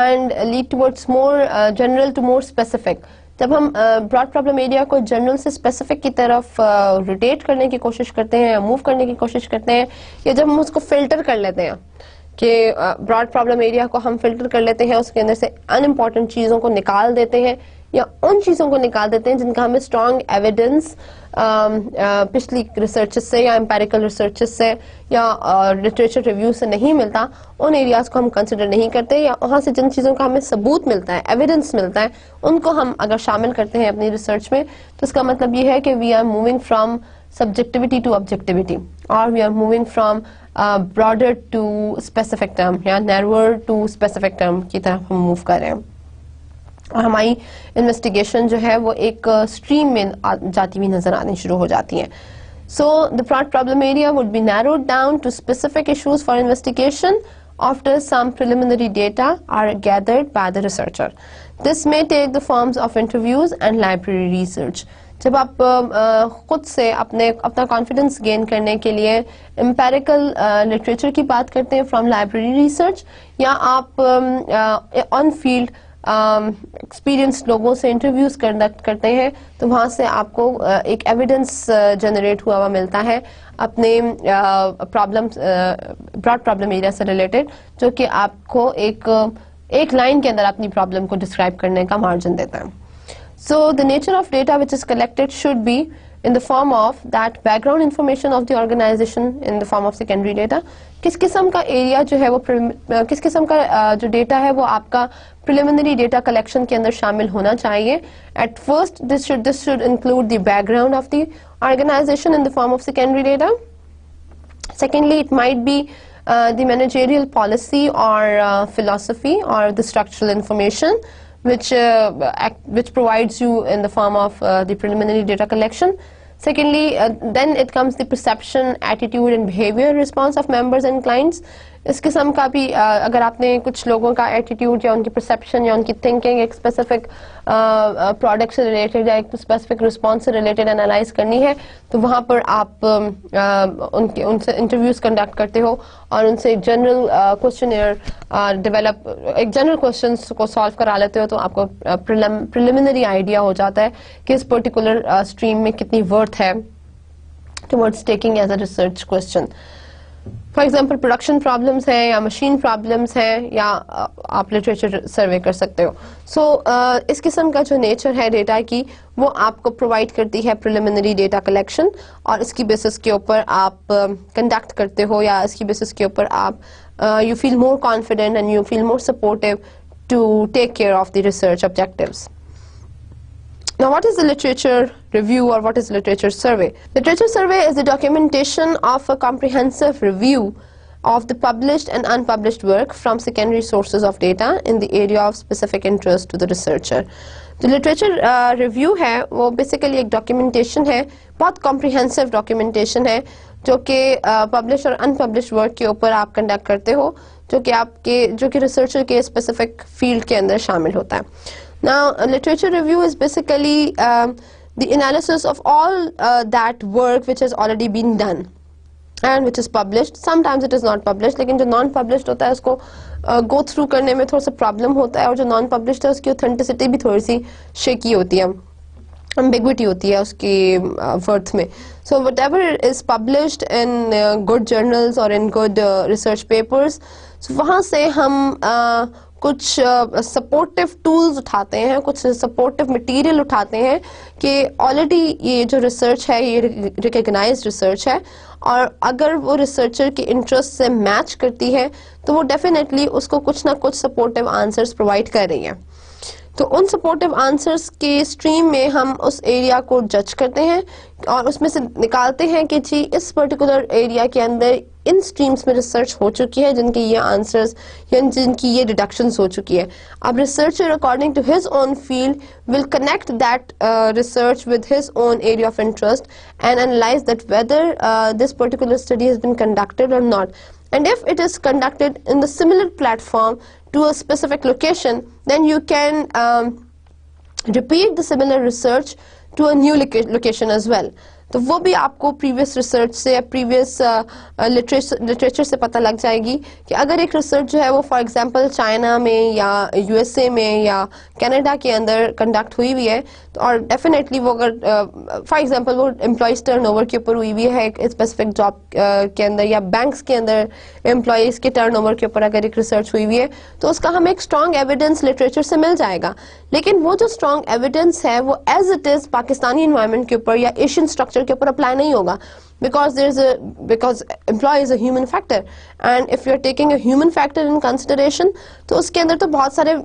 and lead towards more general to more specific. जब हम broad problem area को general से specific की तरफ rotate करने की कोशिश करते हैं, मूव करने की कोशिश करते हैं, या जब हम उसको फिल्टर कर लेते हैं कि ब्रॉड प्रॉब्लम एरिया को हम फिल्टर कर लेते हैं, उसके अंदर से अनइम्पॉर्टेंट चीज़ों को निकाल देते हैं या उन चीज़ों को निकाल देते हैं जिनका हमें स्ट्रॉन्ग एविडेंस पिछली रिसर्चेस से या एम्पेरिकल रिसर्चेस से या लिटरेचर रिव्यू से नहीं मिलता, उन एरियाज को हम कंसिडर नहीं करते, या वहाँ से जिन चीज़ों का हमें सबूत मिलता है, एविडेंस मिलता है, उनको हम अगर शामिल करते हैं अपनी रिसर्च में, तो इसका मतलब ये है कि we are moving from subjectivity to objectivity, और we are moving from broader to specific term या नैरोअर टू स्पेसिफिक टर्म की तरफ हम मूव कर रहे हैं, और हमारी इन्वेस्टिगेशन जो है वो एक स्ट्रीम में जाती हुई नजर आनी शुरू हो जाती है. So the broad problem area would be narrowed down to specific issues for investigation after some preliminary data are gathered by the researcher. This may take the forms of interviews and library research. जब आप खुद से अपना confidence gain करने के लिए empirical literature की बात करते हैं फ्रॉम लाइब्रेरी रिसर्च, या आप ऑन फील्ड एक्सपीरियंस लोगों से इंटरव्यूज कंडक्ट करते हैं, तो वहाँ से आपको एक एविडेंस जनरेट हुआ मिलता है अपने ब्रॉड प्रॉब्लम एरिया से रिलेटेड, जो कि आपको एक लाइन के अंदर अपनी प्रॉब्लम को डिस्क्राइब करने का मार्जिन देता है. So the nature of data which is collected should be in the form of that background information of the organization in the form of secondary data. किस किस्म का एरिया जो है वो किस किस्म का जो डेटा है वो आपका preliminary data collection के अंदर शामिल होना चाहिए. At first this should include the background of the organization in the form of secondary data. Secondly, it might be the managerial policy or philosophy or the structural information which provides you in the form of the preliminary data collection. Secondly, then it comes the perception, attitude and behavior response of members and clients. इस किस्म का भी अगर आपने कुछ लोगों का attitude या उनकी परसेप्शन या उनकी थिंकिंग एक स्पेसिफिक प्रोडक्ट से रिलेटेड या एक स्पेसिफिक रिस्पॉन्स से रिलेटेड एनालाइज करनी है, तो वहाँ पर आप उनसे इंटरव्यूज कंडक्ट करते हो और उनसे जनरल क्वेश्चनर एक जनरल क्वेश्चंस को सॉल्व करा लेते हो, तो आपको प्रिलिमिनरी आइडिया हो जाता है कि इस पर्टिकुलर स्ट्रीम में कितनी वर्थ है towards taking as a research question. For example production problems हैं या मशीन प्रॉब्लम्स हैं या आप लिटरेचर सर्वे कर सकते हो. सो इस किस्म का जो नेचर है डेटा की वो आपको प्रोवाइड करती है प्रिलिमिनरी डेटा कलेक्शन, और इसकी बेसिस के ऊपर आप कंडक्ट करते हो या इसकी बेसिस के ऊपर आप you feel more confident and you feel more supportive to take care of the research objectives. Now, what is the literature review or what is literature survey? Literature survey is the documentation of a comprehensive review of the published and unpublished work from secondary sources of data in the area of specific interest to the researcher. जो literature review है वो basically एक documentation है, बहुत comprehensive documentation है जो कि published और unpublished work के ऊपर आप conduct करते हो, जो कि researcher के specific field के अंदर शामिल होता है. Now, a literature review is basically the analysis of all that work which has already been done and which is published. Sometimes it is not published, लेकिन जो non published होता है उसको go through करने में थोड़ा सा problem होता है, और जो non published है उसकी authenticity भी थोड़ी सी shaky होती है, ambiguity होती है उसकी worth में. So whatever is published in good journals or in good research papers, so वहाँ से हम कुछ सपोर्टिव टूल्स उठाते हैं, कुछ सपोर्टिव मटेरियल उठाते हैं कि ऑलरेडी ये जो रिसर्च है ये रिकग्नाइज्ड रिसर्च है, और अगर वो रिसर्चर के इंटरेस्ट से मैच करती है तो वो डेफिनेटली उसको कुछ ना कुछ सपोर्टिव आंसर्स प्रोवाइड कर रही है. तो उन सपोर्टिव आंसर्स के स्ट्रीम में हम उस एरिया को जज करते हैं और उसमें से निकालते हैं कि जी इस पर्टिकुलर एरिया के अंदर इन स्ट्रीम्स में रिसर्च हो चुकी है जिनके ये आंसर्स या जिनकी ये डिडक्शंस हो चुकी है. अब researcher according to his own field will connect that research with his own area of interest and analyse that whether this particular study has been conducted और not. And if it is conducted in the similar platform to a specific location, then you can repeat the similar research to a new location as well. तो वो भी आपको previous research से या previous literature से पता लग जाएगी कि अगर एक रिसर्च जो है वो फॉर एग्जांपल चाइना में या यूएसए में या कनाडा के अंदर कंडक्ट हुई हुई है, तो और डेफिनेटली वो अगर फॉर एग्जांपल वो एम्प्लॉयज़ टर्नओवर के ऊपर हुई हुई है एक स्पेसिफिक जॉब के अंदर, या बैंक्स के अंदर एम्प्लॉयज़ के टर्नओवर के ऊपर अगर एक रिसर्च हुई हुई है तो उसका हमें एक स्ट्रॉन्ग एविडेंस लिटरेचर से मिल जाएगा. लेकिन वो जो स्ट्रॉन्ग एविडेंस है वो as it is Pakistani environment के ऊपर या एशियन स्ट्रक्चर के ऊपर अप्लाई नहीं होगा, because employee is a human factor, and if you are taking a human factor in consideration तो उसके अंदर तो बहुत सारे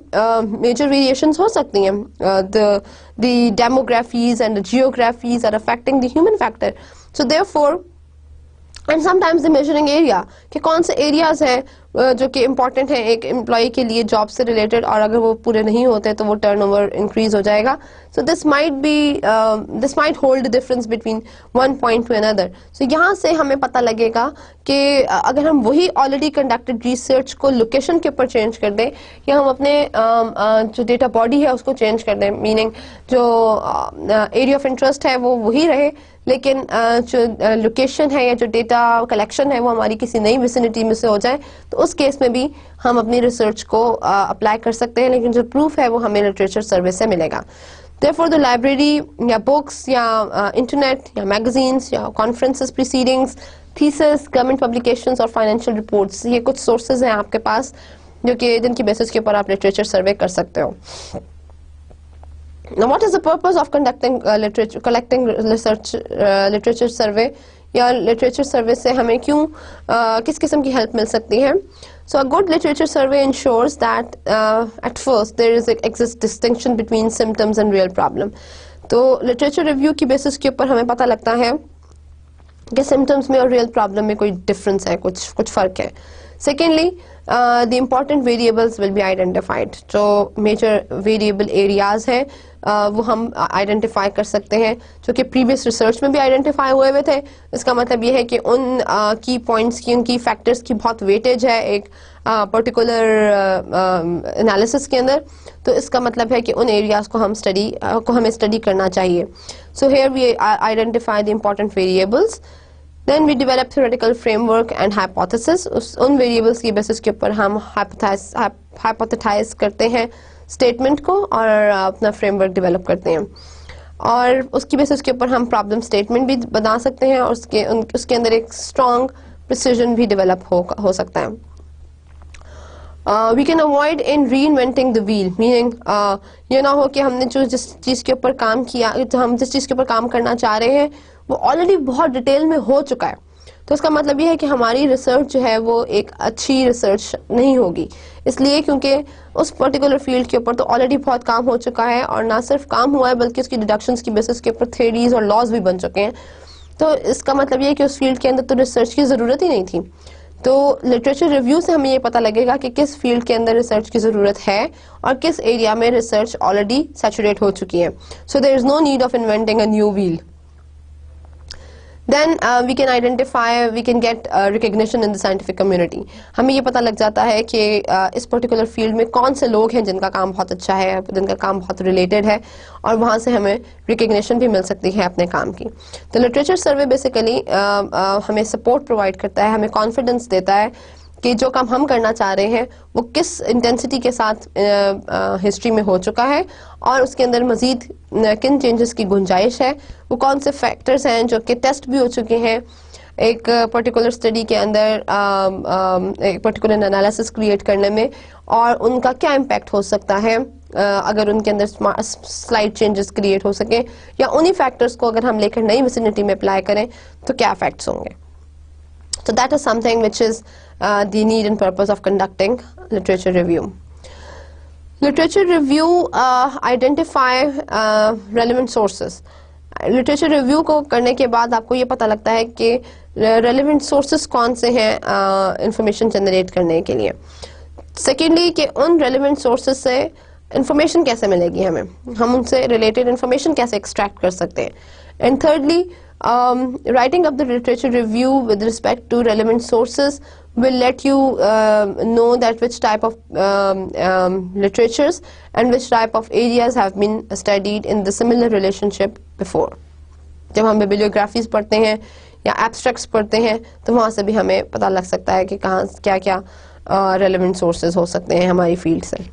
major variations हो सकती हैं. The demographies and the geographies are affecting the human factor. So therefore, and sometimes the measuring area कि कौन से areas हैं जो कि important हैं एक एम्प्लॉय के लिए जॉब से रिलेटेड, और अगर वो पूरे नहीं होते तो वो टर्नओवर इंक्रीज हो जाएगा. So this might hold difference between one point to another. So यहाँ से हमें पता लगेगा कि अगर हम वही ऑलरेडी कंडक्टेड रिसर्च को लोकेशन के ऊपर चेंज कर दें या हम अपने जो डेटा बॉडी है उसको चेंज कर दें, मीनिंग जो एरिया ऑफ इंटरेस्ट है वो वही रहे, लेकिन जो लोकेशन है या जो डेटा कलेक्शन है वो हमारी किसी नई विसिनिटी में से हो जाए, तो उस केस में भी हम अपनी रिसर्च को अप्लाई कर सकते हैं, लेकिन जो प्रूफ है वो हमें लिटरेचर सर्वे से मिलेगा. Therefore, the library या बुक्स या इंटरनेट या मैगजीन्स या कॉन्फ्रेंसेस, प्रीसीडिंग्स, थीसिस, गवर्नमेंट पब्लिकेशंस और फाइनेंशियल रिपोर्ट्स, ये कुछ सोर्सेज हैं आपके पास जो कि जिनकी बेसिस के ऊपर आप लिटरेचर सर्वे कर सकते हो. Now, what is the purpose of collecting research literature survey? या लिटरेचर सर्वे से हमें क्यों किस किस्म की हेल्प मिल सकती है? So a good literature survey ensures that at first there exists distinction between symptoms and real problem. तो literature review की बेसिस के ऊपर हमें पता लगता है कि symptoms में और real problem में कोई difference है, कुछ फ़र्क है. Secondly, the important variables will be identified. जो major variable areas हैं वो हम आइडेंटिफाई कर सकते हैं जो कि प्रीवियस रिसर्च में भी आइडेंटिफाई हुए थे. इसका मतलब ये है कि उन की पॉइंट्स की, उनकी फैक्टर्स की बहुत वेटेज है एक पर्टिकुलर एनालिसिस के अंदर. तो इसका मतलब है कि उन एरियाज को हमें स्टडी करना चाहिए. So here we identify the important variables, then we develop theoretical framework and hypothesis. उन वेरिएबल्स की बेसिस के ऊपर हम हाइपोथेसाइज करते हैं स्टेटमेंट को और अपना फ्रेमवर्क डेवलप करते हैं. और उसकी बेसिस के ऊपर हम प्रॉब्लम स्टेटमेंट भी बना सकते हैं और उसके अंदर एक स्ट्रॉन्ग प्रिसीजन भी डेवलप हो सकता है. We can avoid in reinventing the wheel, meaning ये ना हो कि हमने जिस चीज़ के ऊपर काम किया, हम जिस चीज़ के ऊपर काम करना चाह रहे हैं वो ऑलरेडी बहुत डिटेल में हो चुका है. तो इसका मतलब ये है कि हमारी रिसर्च जो है वो एक अच्छी रिसर्च नहीं होगी, इसलिए क्योंकि उस पर्टिकुलर फील्ड के ऊपर तो ऑलरेडी बहुत काम हो चुका है और ना सिर्फ काम हुआ है बल्कि उसकी डिडक्शंस की बेसिस के ऊपर थ्योरीज और लॉज भी बन चुके हैं. तो इसका मतलब ये है कि उस फील्ड के अंदर तो रिसर्च की ज़रूरत ही नहीं थी. तो लिटरेचर रिव्यू से हमें ये पता लगेगा कि किस फील्ड के अंदर रिसर्च की ज़रूरत है और किस एरिया में रिसर्च ऑलरेडी सैचुरेट हो चुकी है. So there is no need of inventing a new wheel. Then we can identify, we can get recognition in the scientific community. हमें ये पता लग जाता है कि इस पर्टिकुलर फील्ड में कौन से लोग हैं जिनका काम बहुत अच्छा है, जिनका काम बहुत रिलेटेड है और वहाँ से हमें रिकग्निशन भी मिल सकती है अपने काम की. तो लिटरेचर सर्वे बेसिकली हमें सपोर्ट प्रोवाइड करता है, हमें कॉन्फिडेंस देता है कि जो काम हम करना चाह रहे हैं वो किस इंटेंसिटी के साथ हिस्ट्री में हो चुका है और उसके अंदर मज़ीद किन चेंजेस की गुंजाइश है, वो कौन से फैक्टर्स हैं जो कि टेस्ट भी हो चुके हैं एक पर्टिकुलर स्टडी के अंदर, एक पर्टिकुलर एनालिसिस क्रिएट करने में, और उनका क्या इम्पैक्ट हो सकता है अगर उनके अंदर स्लाइड चेंजेस क्रिएट हो सके, या उन्हीं फैक्टर्स को अगर हम लेकर नई विसिनिटी में अप्लाई करें तो क्या इफेक्ट्स होंगे. So that is something which is the need and purpose of conducting literature review. Literature review identify relevant sources. Literature review को करने के बाद आपको ये पता लगता है कि relevant sources कौन से हैं information generate करने के लिए. Secondly कि उन relevant sources से information कैसे मिलेगी हमें, हम उनसे related information कैसे extract कर सकते हैं. And thirdly, writing up the literature review with respect to relevant sources will let you know that which type of literatures and which type of areas have been studied in the similar relationship before. जब हम bibliographies पढ़ते हैं या abstracts पढ़ते हैं तो वहाँ से भी हमें पता लग सकता है कि कहाँ क्या क्या relevant sources हो सकते हैं हमारी field से.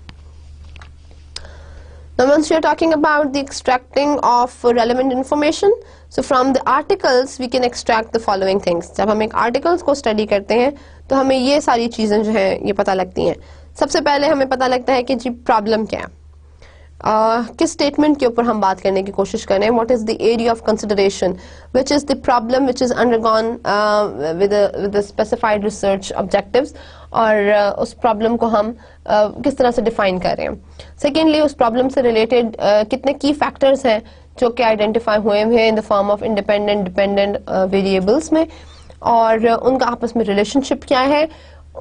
Now once we are talking about the extracting of relevant information, so from the articles we can extract the following things. जब हम एक articles को study करते हैं तो हमें ये सारी चीज़ें जो हैं ये पता लगती हैं. सबसे पहले हमें पता लगता है कि जी प्रॉब्लम क्या है, किस स्टेटमेंट के ऊपर हम बात करने की कोशिश करें, what is the area of consideration, which is the problem which is undergone with specified research objectives, और उस प्रॉब्लम को हम किस तरह से डिफाइन कर रहे हैं. सेकेंडली उस प्रॉब्लम से रिलेटेड कितने की फैक्टर्स हैं जो कि आइडेंटिफाई हुए हैं in the form of independent dependent variables में, और उनका आपस में रिलेशनशिप क्या है,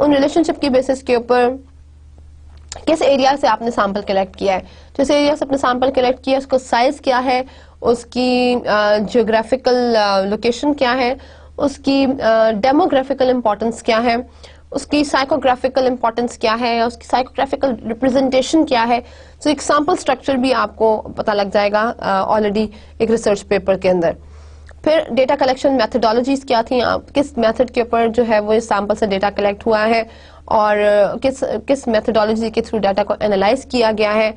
उन रिलेशनशिप की बेसिस के ऊपर किस एरिया से आपने सैंपल कलेक्ट किया है, जिस एरिया से आपने सैंपल कलेक्ट किया है उसका साइज क्या है, उसकी जियोग्राफिकल लोकेशन क्या है, उसकी डेमोग्राफिकल इम्पोर्टेंस क्या है, उसकी साइकोग्राफिकल इम्पोर्टेंस क्या है, उसकी साइकोग्राफिकल रिप्रेजेंटेशन क्या है. तो एक सैंपल स्ट्रक्चर भी आपको पता लग जाएगा ऑलरेडी एक रिसर्च पेपर के अंदर. फिर डेटा कलेक्शन मेथडोलॉजीज क्या थी, किस मेथड के ऊपर जो है वो इस सैंपल से डेटा कलेक्ट हुआ है और किस मेथडोलॉजी के थ्रू डाटा को एनालाइज किया गया है,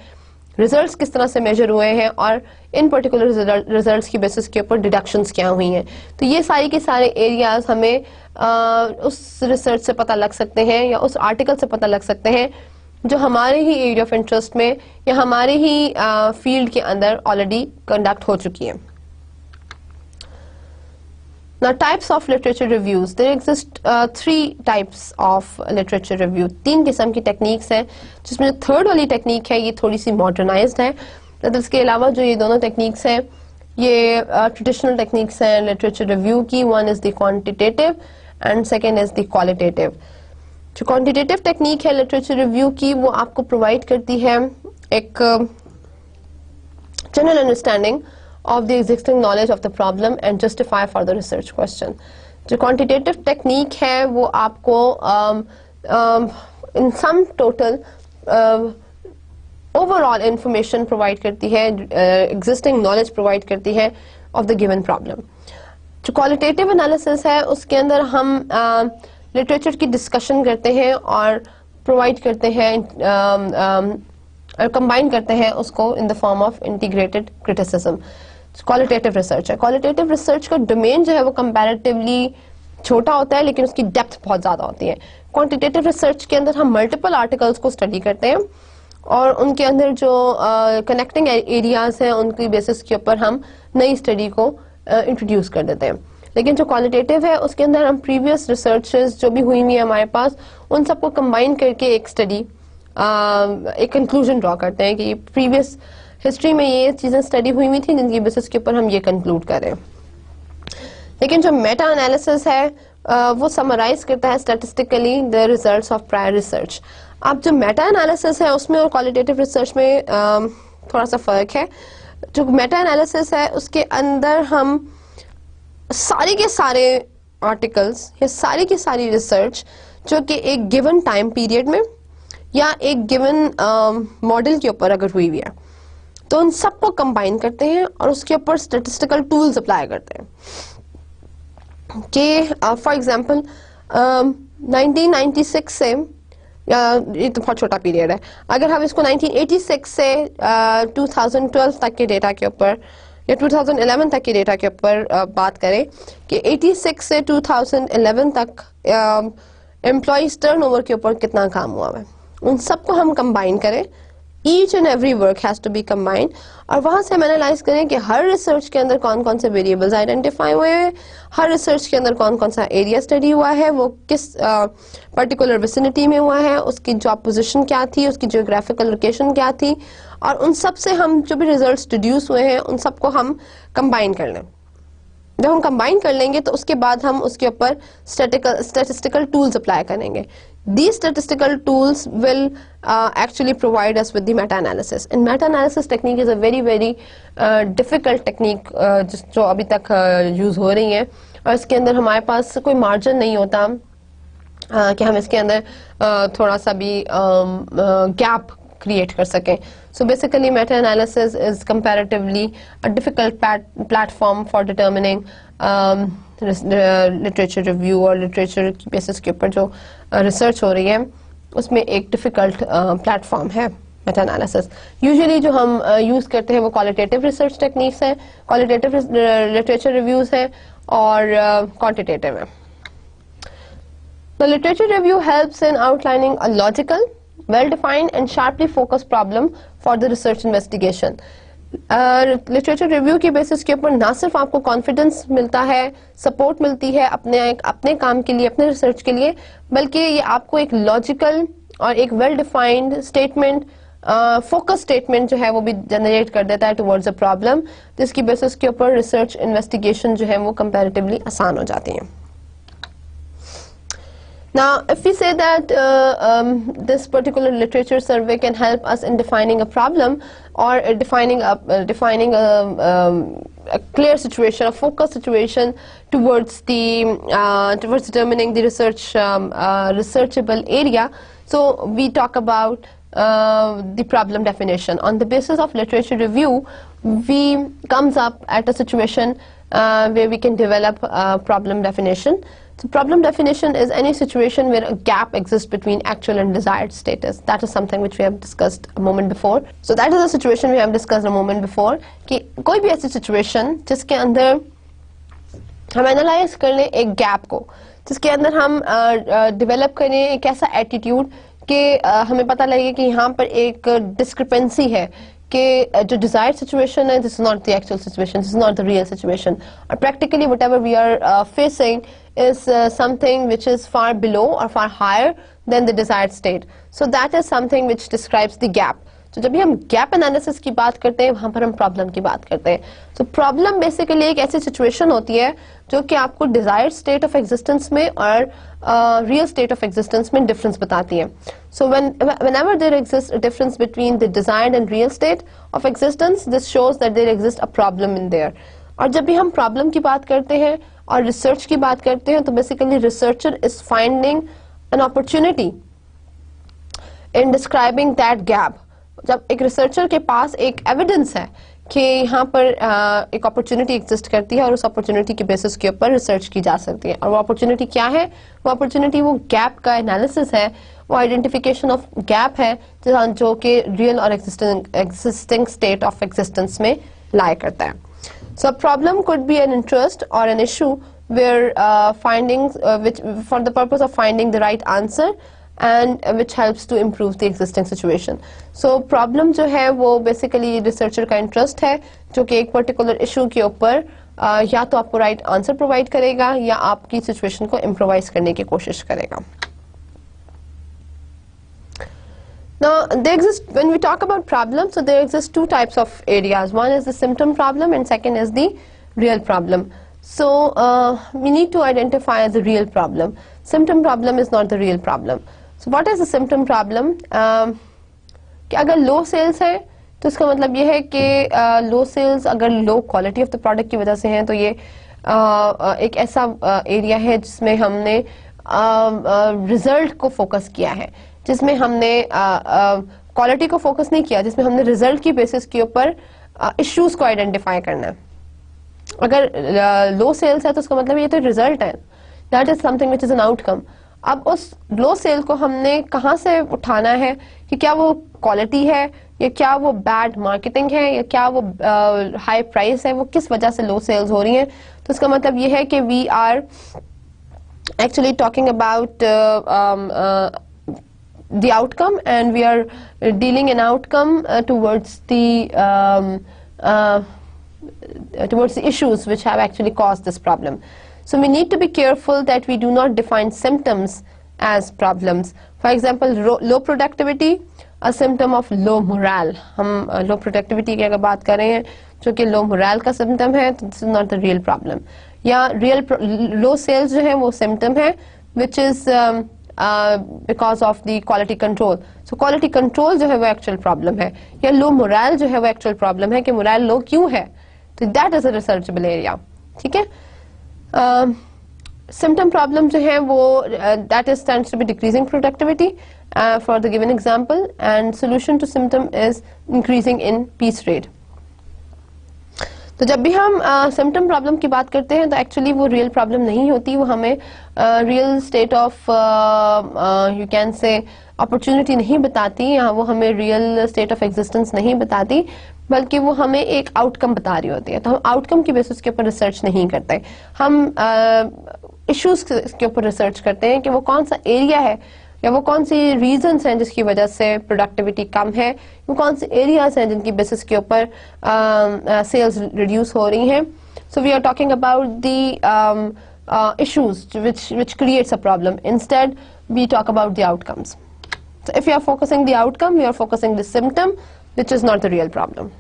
रिजल्ट्स किस तरह से मेजर हुए हैं, और इन पर्टिकुलर रिजल्ट्स की बेसिस के ऊपर डिडक्शंस क्या हुई हैं. तो ये सारी के सारे एरियाज हमें उस रिसर्च से पता लग सकते हैं या उस आर्टिकल से पता लग सकते हैं जो हमारे ही एरिया ऑफ इंटरेस्ट में या हमारे ही फील्ड के अंदर ऑलरेडी कंडक्ट हो चुकी है. Now types of literature reviews. There exist 3 types of literature review. 3 किस्म की टेक्निक्स हैं, जिसमें जो थर्ड वाली टेक्निक है ये थोड़ी सी मॉडर्नाइज्ड है. तो इसके अलावा जो ये दोनों टेक्निक्स हैं ये ट्रेडिशनल टेक्निक्स हैं लिटरेचर रिव्यू की. One is the quantitative and second is the qualitative. जो क्वांटिटेटिव टेक्निक है लिटरेचर रिव्यू की वो आपको प्रोवाइड करती है एक general understanding of the existing knowledge of the problem and justify further research question. जो quantitative technique है वो आपको in sum total overall information provide करती है, existing knowledge provide करती है of the given problem. जो qualitative analysis है उसके अंदर हम literature की discussion करते हैं और provide करते हैं और combine करते हैं उसको in the form of integrated criticism. Qualitative research है। क्वालिटेटिव रिसर्च का डोमेन जो है वो कंपैरेटिवली छोटा होता है, लेकिन उसकी डेप्थ बहुत ज्यादा होती है। क्वांटिटेटिव रिसर्च के अंदर हम मल्टीपल आर्टिकल्स को स्टडी करते हैं और उनके अंदर जो कनेक्टिंग एरियाज हैं उनकी बेसिस के ऊपर हम नई स्टडी को इंट्रोड्यूस कर देते हैं। लेकिन जो क्वालिटेटिव है उसके अंदर हम प्रीवियस रिसर्चेस जो भी हुई हुई है हमारे पास, उन सबको कंबाइन करके एक स्टडी, एक कंक्लूजन ड्रॉ करते हैं कि प्रीवियस हिस्ट्री में ये चीजें स्टडी हुई हुई थी जिनकी बेसिस के ऊपर हम ये कंक्लूड करें। लेकिन जो मेटा एनालिसिस है वो समराइज करता है statistically the results of prior research. अब जो मेटा एनालिसिस है उसमें और क्वालिटेटिव रिसर्च में थोड़ा सा फर्क है। जो मेटा एनालिसिस है उसके अंदर हम सारे के सारे आर्टिकल्स या सारी की सारी रिसर्च जो कि एक गिवन टाइम पीरियड में या एक गिवन मॉडल के ऊपर अगर हुई हुई है तो उन सबको कंबाइन करते हैं और उसके ऊपर स्टैटिस्टिकल टूल्स अप्लाई करते हैं कि फॉर एग्जांपल 1996 से, ये तो बहुत छोटा पीरियड है, अगर हम इसको 1986 से 2012 तक के डेटा के ऊपर या 2011 तक के डेटा के ऊपर बात करें कि 86 से 2011 तक एम्प्लॉइज टर्नओवर के ऊपर कितना काम हुआ है, उन सबको हम कंबाइन करें। Each and every work has to be combined और वहां से हम एनालाइज करें कि हर रिसर्च के अंदर कौन कौन से वेरिएबल्स आइडेंटिफाई हुए हैं, हर रिसर्च के अंदर कौन कौन सा एरिया स्टडी हुआ है, वो किस पर्टिकुलर विसिनिटी में हुआ है, उसकी जॉब पोजीशन क्या थी, उसकी जियोग्राफिकल लोकेशन क्या थी, और उन सब से हम जो भी रिजल्ट्स डिड्यूस हुए हैं उन सबको हम कंबाइन कर लें। जब हम कंबाइन कर लेंगे तो उसके बाद हम उसके ऊपर स्टैटिस्टिकल टूल्स अप्लाई करेंगे। These statistical tools will actually provide us with the meta-analysis. And meta-analysis technique is a very difficult technique जो अभी तक यूज हो रही है और इसके अंदर हमारे पास कोई मार्जिन नहीं होता कि हम इसके अंदर थोड़ा सा भी गैप क्रिएट कर सकें। So basically meta-analysis is comparatively a difficult platform for determining literature review और लिटरेचर की बेसिस के ऊपर जो रिसर्च हो रही है उसमें एक डिफिकल्ट प्लेटफॉर्म है मेटा एनालिसिस। यूजुअली जो हम यूज करते हैं वो क्वालिटेटिव रिसर्च टेक्निक्स हैं, क्वालिटेटिव लिटरेचर रिव्यूज हैं और क्वांटिटेटिव है। The literature review helps in outlining a logical, well-defined and sharply focused problem for the research investigation. Literature review की बेसिस के ऊपर ना सिर्फ आपको कॉन्फिडेंस मिलता है, सपोर्ट मिलती है अपने काम के लिए, अपने रिसर्च के लिए, बल्कि ये आपको एक लॉजिकल और एक well defined statement, focus statement जो है वो भी जनरेट कर देता है टुवर्ड्स अ प्रॉब्लम, जिसकी बेसिस के ऊपर रिसर्च इन्वेस्टिगेशन जो है वो कंपैरेटिवली आसान हो जाती है। Now, if we say that this particular literature survey can help us in defining a problem or defining a clear situation, a focused situation towards determining the researchable area, so we talk about the problem definition. On the basis of literature review, we comes up at a situation where we can develop a problem definition. So problem definition is any situation where a gap exists between actual and desired status. That is something which we have discussed a moment before. So that is a situation we have discussed a moment before कि कोई भी ऐसी situation जिसके अंदर हम analyse कर लें एक गैप को, जिसके अंदर हम डेवलप करें एक ऐसा एटीट्यूड कि हमें पता लगे कि यहाँ पर एक डिस्क्रिपेंसी है कि जो desired situation है, this is not the actual situation, this is not the real situation, or practically whatever we are facing is something which is far below or far higher than the desired state. So that is something which describes the gap. तो जब भी हम gap analysis की बात करते हैं वहां पर हम प्रॉब्लम की बात करते हैं। तो प्रॉब्लम बेसिकली एक ऐसी सिचुएशन होती है जो कि आपको डिजायर्ड स्टेट ऑफ एग्जिस्टेंस में और रियल स्टेट ऑफ एग्जिस्टेंस में डिफरेंस बताती है। सो whenever there exists a difference between the desired and real state of existence, this shows that there exists a problem in there. और जब भी हम problem की बात करते हैं और रिसर्च की बात करते हैं तो basically researcher is finding an opportunity in describing that gap. जब एक रिसर्चर के पास एक एविडेंस है कि यहाँ पर एक अपॉर्चुनिटी एग्जिस्ट करती है और उस अपॉर्चुनिटी के बेसिस के ऊपर रिसर्च की जा सकती है, और वो अपॉर्चुनिटी क्या है? वो अपॉर्चुनिटी वो गैप का एनालिसिस है, वो आइडेंटिफिकेशन ऑफ गैप है जो कि रियल और एग्जिस्टिंग स्टेट ऑफ एग्जिस्टेंस में लाई करता है। So a problem could be an interest or an issue where findings which for the purpose of finding the right answer and which helps to improve the existing situation. So problem जो है वो basically researcher का interest है जो कि एक particular issue के ऊपर या तो आपको right answer provide करेगा या आपकी situation को improvise करने की कोशिश करेगा. Now, there exist, when we talk about problems, so there exist two types of areas. One is the symptom problem and second is the real problem. So, we need to identify the real problem. Symptom problem is not the real problem. So, what is the symptom problem? कि अगर low sales है तो इसका मतलब ये है कि low sales अगर low quality of the product की वजह से हैं तो ये एक ऐसा area है जिसमें हमने result को focus किया है, जिसमें हमने क्वालिटी को फोकस नहीं किया, जिसमें हमने रिजल्ट की बेसिस के ऊपर इश्यूज को आइडेंटिफाई करना है. अगर लो सेल्स है तो उसका मतलब ये तो रिजल्ट है, that is something which is an outcome. अब उस लो सेल को हमने कहाँ से उठाना है कि क्या वो क्वालिटी है या क्या वो बैड मार्केटिंग है या क्या वो हाई प्राइस है, वो किस वजह से लो सेल्स हो रही हैं. तो इसका मतलब ये है कि we are actually talking about the outcome and we are dealing an outcome towards the issues which have actually caused this problem. So we need to be careful that we do not define symptoms as problems. For example, low productivity, a symptom of low morale. हम low productivity की अगर बात कर रहे हैं जो कि low morale का symptom है तो this is not the real problem. या low sales जो है वो symptom है which is because of the quality control. So quality control जो है वो actual problem है, या low morale जो है वो actual problem है कि morale low क्यों है, तो that is a researchable area. ठीक है. Symptom problem जो है वो that is stands to be decreasing productivity for the given example, and solution to symptom is increasing in piece rate. तो जब भी हम सिम्टम प्रॉब्लम की बात करते हैं तो एक्चुअली वो रियल प्रॉब्लम नहीं होती, वो हमें real estate of you can से अपॉर्चुनिटी नहीं बताती, या वो हमें रियल स्टेट ऑफ एग्जिस्टेंस नहीं बताती, बल्कि वो हमें एक आउटकम बता रही होती है. तो हम आउटकम की बेसिस के ऊपर रिसर्च नहीं करते, हम इश्यूज के ऊपर रिसर्च करते हैं कि वो कौन सा एरिया है या वो कौन सी रीजंस हैं जिसकी वजह से प्रोडक्टिविटी कम है, वो कौन से एरियाज हैं जिनकी बेसिस के ऊपर सेल्स रिड्यूस हो रही हैं. So we are talking about the issues which creates a problem. Instead we talk about the outcomes. So if you are focusing the outcome, you are focusing the symptom, which is not the real problem.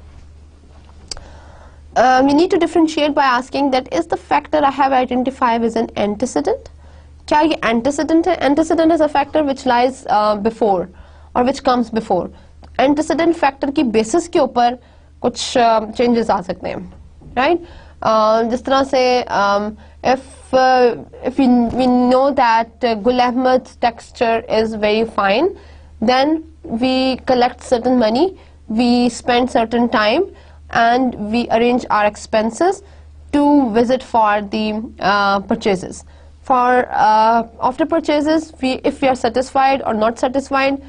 We need to differentiate by asking that is the factor I have identified as an antecedent. क्या ये antecedent है? Antecedent is a factor which lies before or which comes before. Antecedent factor की basis के ऊपर कुछ changes आ सकते हैं, right? जिस तरह से if we know that Gul Ahmad's texture is very fine, then we collect certain money, we spend certain time, and we arrange our expenses to visit for the purchases. For after purchases, if we are satisfied or not satisfied,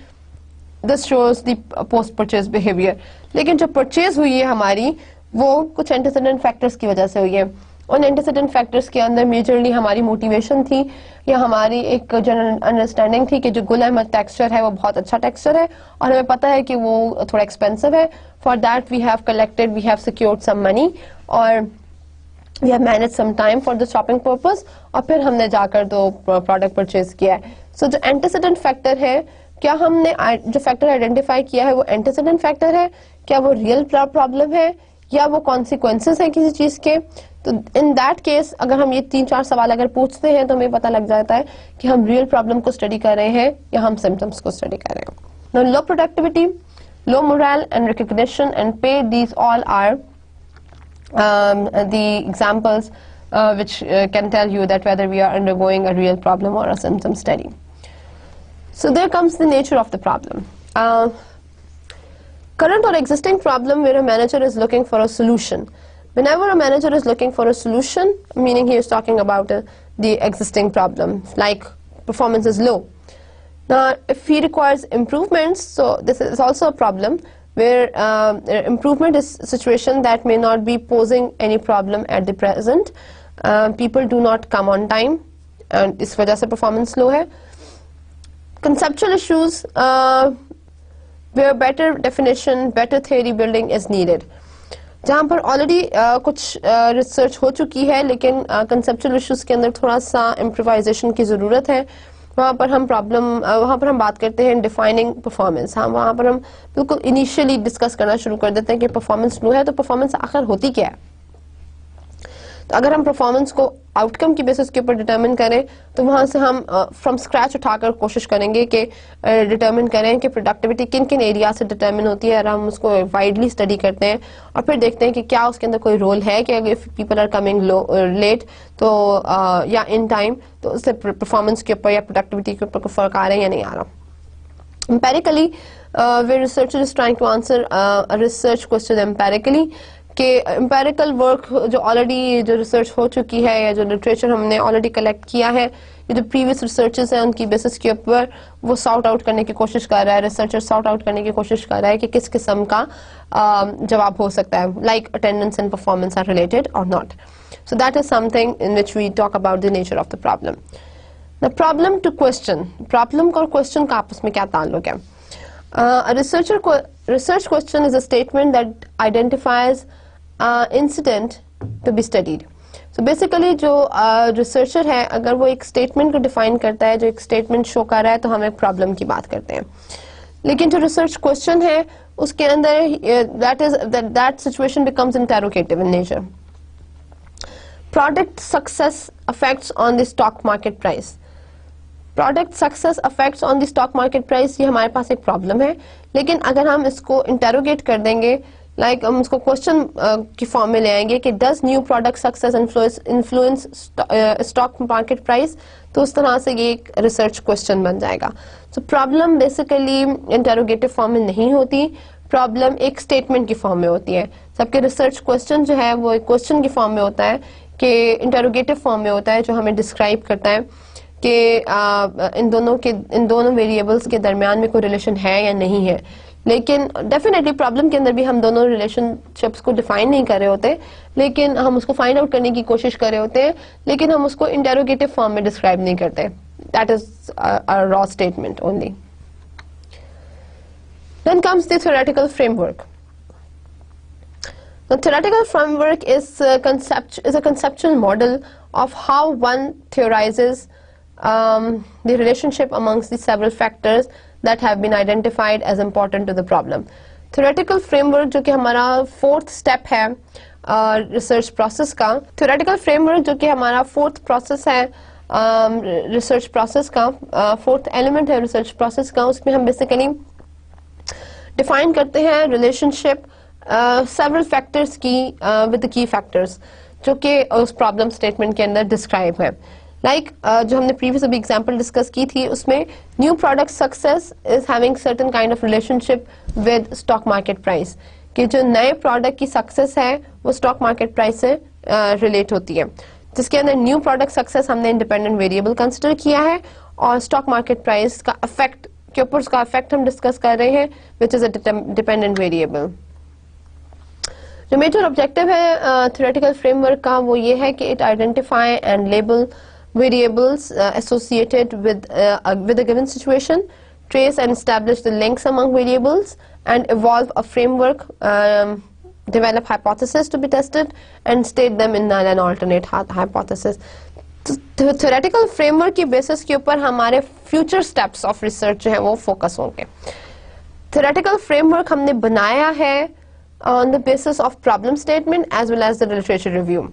this shows the post-purchase behavior. लेकिन जो purchase हुई है हमारी, वो कुछ antecedent factors की वजह से हुई है. उन antecedent factors के अंदर majorly हमारी motivation थी, या हमारी एक general understanding थी कि जो गुल अहमद texture है वो बहुत अच्छा texture है, और हमें पता है कि वो थोड़ा expensive है. For that we have collected, we have secured some money, और we have managed some time for the shopping purpose, और फिर हमने जाकर तो product purchase किया है. So जो antecedent factor है, क्या हमने जो factor identify किया है वो antecedent factor है, क्या वो real problem है, या वो consequences हैं किसी चीज के. तो in that case अगर हम ये 3-4 सवाल अगर पूछते हैं तो हमें पता लग जाता है कि हम real problem को study कर रहे हैं या हम symptoms को study कर रहे हैं. Now low productivity, low morale and recognition and pay, these all are the examples which can tell you that whether we are undergoing a real problem or a symptom study. So there comes the nature of the problem. Current or existing problem where a manager is looking for a solution. Whenever a manager is looking for a solution, meaning he is talking about the existing problem, like performance is low. Now if he requires improvements, so this is also a problem, where improvement is situation that may not be posing any problem at the present. People do not come on time and इस वजह से performance low है. Conceptual issues where better definition, better theory building is needed. जहाँ पर already कुछ research हो चुकी है लेकिन कंसेप्चुअल इश्यूज के अंदर थोड़ा सा इम्प्रोवाइजेशन की ज़रूरत है, वहाँ पर हम बात करते हैं डिफाइनिंग परफॉर्मेंस. हाँ, वहाँ पर हम बिल्कुल इनिशियली डिस्कस करना शुरू कर देते हैं कि परफॉर्मेंस लो है तो परफॉर्मेंस आखिर होती क्या है. तो अगर हम परफॉर्मेंस को आउटकम की बेसिस के ऊपर डिटरमिन करें तो वहाँ से हम फ्रॉम स्क्रैच उठाकर कोशिश करेंगे कि डिटरमिन करें कि प्रोडक्टिविटी किन किन एरिया से डिटरमिन होती है, और हम उसको वाइडली स्टडी करते हैं और फिर देखते हैं कि क्या उसके अंदर कोई रोल है कि अगर पीपल आर कमिंग लेट तो या इन टाइम तो उससे परफॉर्मेंस के ऊपर या प्रोडक्टिविटी के ऊपर कोई फर्क आ रहा है या नहीं आ रहा. Empirically where researcher is trying to answer a research question empirically, कि एम्पेरिकल वर्क जो ऑलरेडी जो रिसर्च हो चुकी है या जो लिटरेचर हमने ऑलरेडी कलेक्ट किया है, ये जो प्रीवियस रिसर्चेस हैं उनकी बेसिस के ऊपर वो सॉर्ट आउट करने की कोशिश कर रहा है, रिसर्चर सॉर्ट आउट करने की कोशिश कर रहा है कि किस किस्म का जवाब हो सकता है, like attendance and performance are related और not. So that is something in which we talk about the nature of the problem. The problem to question, problem और क्वेश्चन का आपस में क्या ताल्लुक है. Research question is a statement that identifies incident to be studied. So basically जो researcher है अगर वो एक स्टेटमेंट को डिफाइन करता है, जो एक स्टेटमेंट शो कर रहा है, तो हम एक प्रॉब्लम की बात करते हैं. लेकिन जो रिसर्च क्वेश्चन है उसके अंदर that situation becomes interrogative in nature. Product success affects on the stock market price. Product success affects on the stock market price, ये हमारे पास एक प्रॉब्लम है. लेकिन अगर हम इसको इंटेरोगेट कर देंगे, लाइक हम उसको क्वेश्चन की फॉर्म में ले आएंगे कि does new product success influence stock market price, तो उस तरह से ये एक रिसर्च क्वेश्चन बन जाएगा. So problem basically interrogative form में नहीं होती, प्रॉब्लम एक स्टेटमेंट की फॉर्म में होती है. सबके रिसर्च क्वेश्चन जो है वो एक क्वेश्चन की फॉर्म में होता है, कि इंटेरोगेटिव फॉर्म में होता है, जो हमें डिस्क्राइब करता है कि इन दोनों वेरिएबल्स के दरमियान में कोई रिलेशन है या नहीं है. लेकिन डेफिनेटली प्रॉब्लम के अंदर भी हम दोनों रिलेशनशिप्स को डिफाइन नहीं कर रहे होते, लेकिन हम उसको फाइंड आउट करने की कोशिश कर रहे होते हैं, लेकिन हम उसको इंटेरोगेटिव फॉर्म में डिस्क्राइब नहीं करते. That is a raw statement only. Then comes the theoretical framework. The theoretical framework is a conceptual model of how one theorizes the relationship amongst the several factors that have been identified as important to the problem. Theoretical framework जो कि हमारा fourth step है research process का. Theoretical framework जो कि हमारा fourth process है research process का, fourth element है research process का, उसमें हम basically define करते हैं relationship several factors की with the key factors जो कि उस problem statement के अंदर describe है. Like जो हमने previous अभी example discuss की थी, उसमें new product success is having certain kind of relationship with stock market price, कि जो नए product की success है वो stock market price से relate होती है, जिसके अंदर new product success हमने independent variable consider किया है और stock market price का effect के ऊपर उसका effect हम discuss कर रहे हैं, which is a dependent variable. जो मेजर ऑब्जेक्टिव है थ्योरेटिकल फ्रेमवर्क का वो ये है कि it identify and label variables associated with a given situation, trace and establish the links among variables and evolve a framework, develop hypothesis to be tested and state them in null and alternate hypothesis. Theoretical framework की basis के ऊपर हमारे future steps of research जो है वो focus होंगे. Theoretical framework हमने बनाया है on the basis of problem statement as well as the literature review.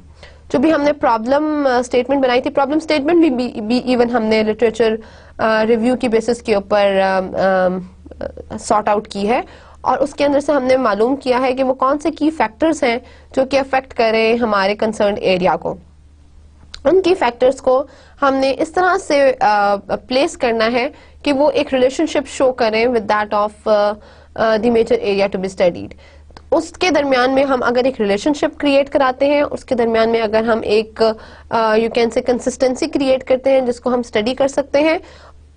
जो भी हमने problem statement बनाई थी, problem statement भी even हमने literature review की basis के ऊपर sort out की है, और उसके अंदर से हमने मालूम किया है कि वो कौन से की फैक्टर्स हैं जो कि अफेक्ट करें हमारे कंसर्न एरिया को. उन की फैक्टर्स को हमने इस तरह से प्लेस करना है कि वो एक रिलेशनशिप शो करें with that of the major area to be studied. उसके दरमियान में हम अगर एक रिलेशनशिप क्रिएट कराते हैं, उसके दरमियान में अगर हम एक यू कैन से कंसिस्टेंसी क्रिएट करते हैं जिसको हम स्टडी कर सकते हैं,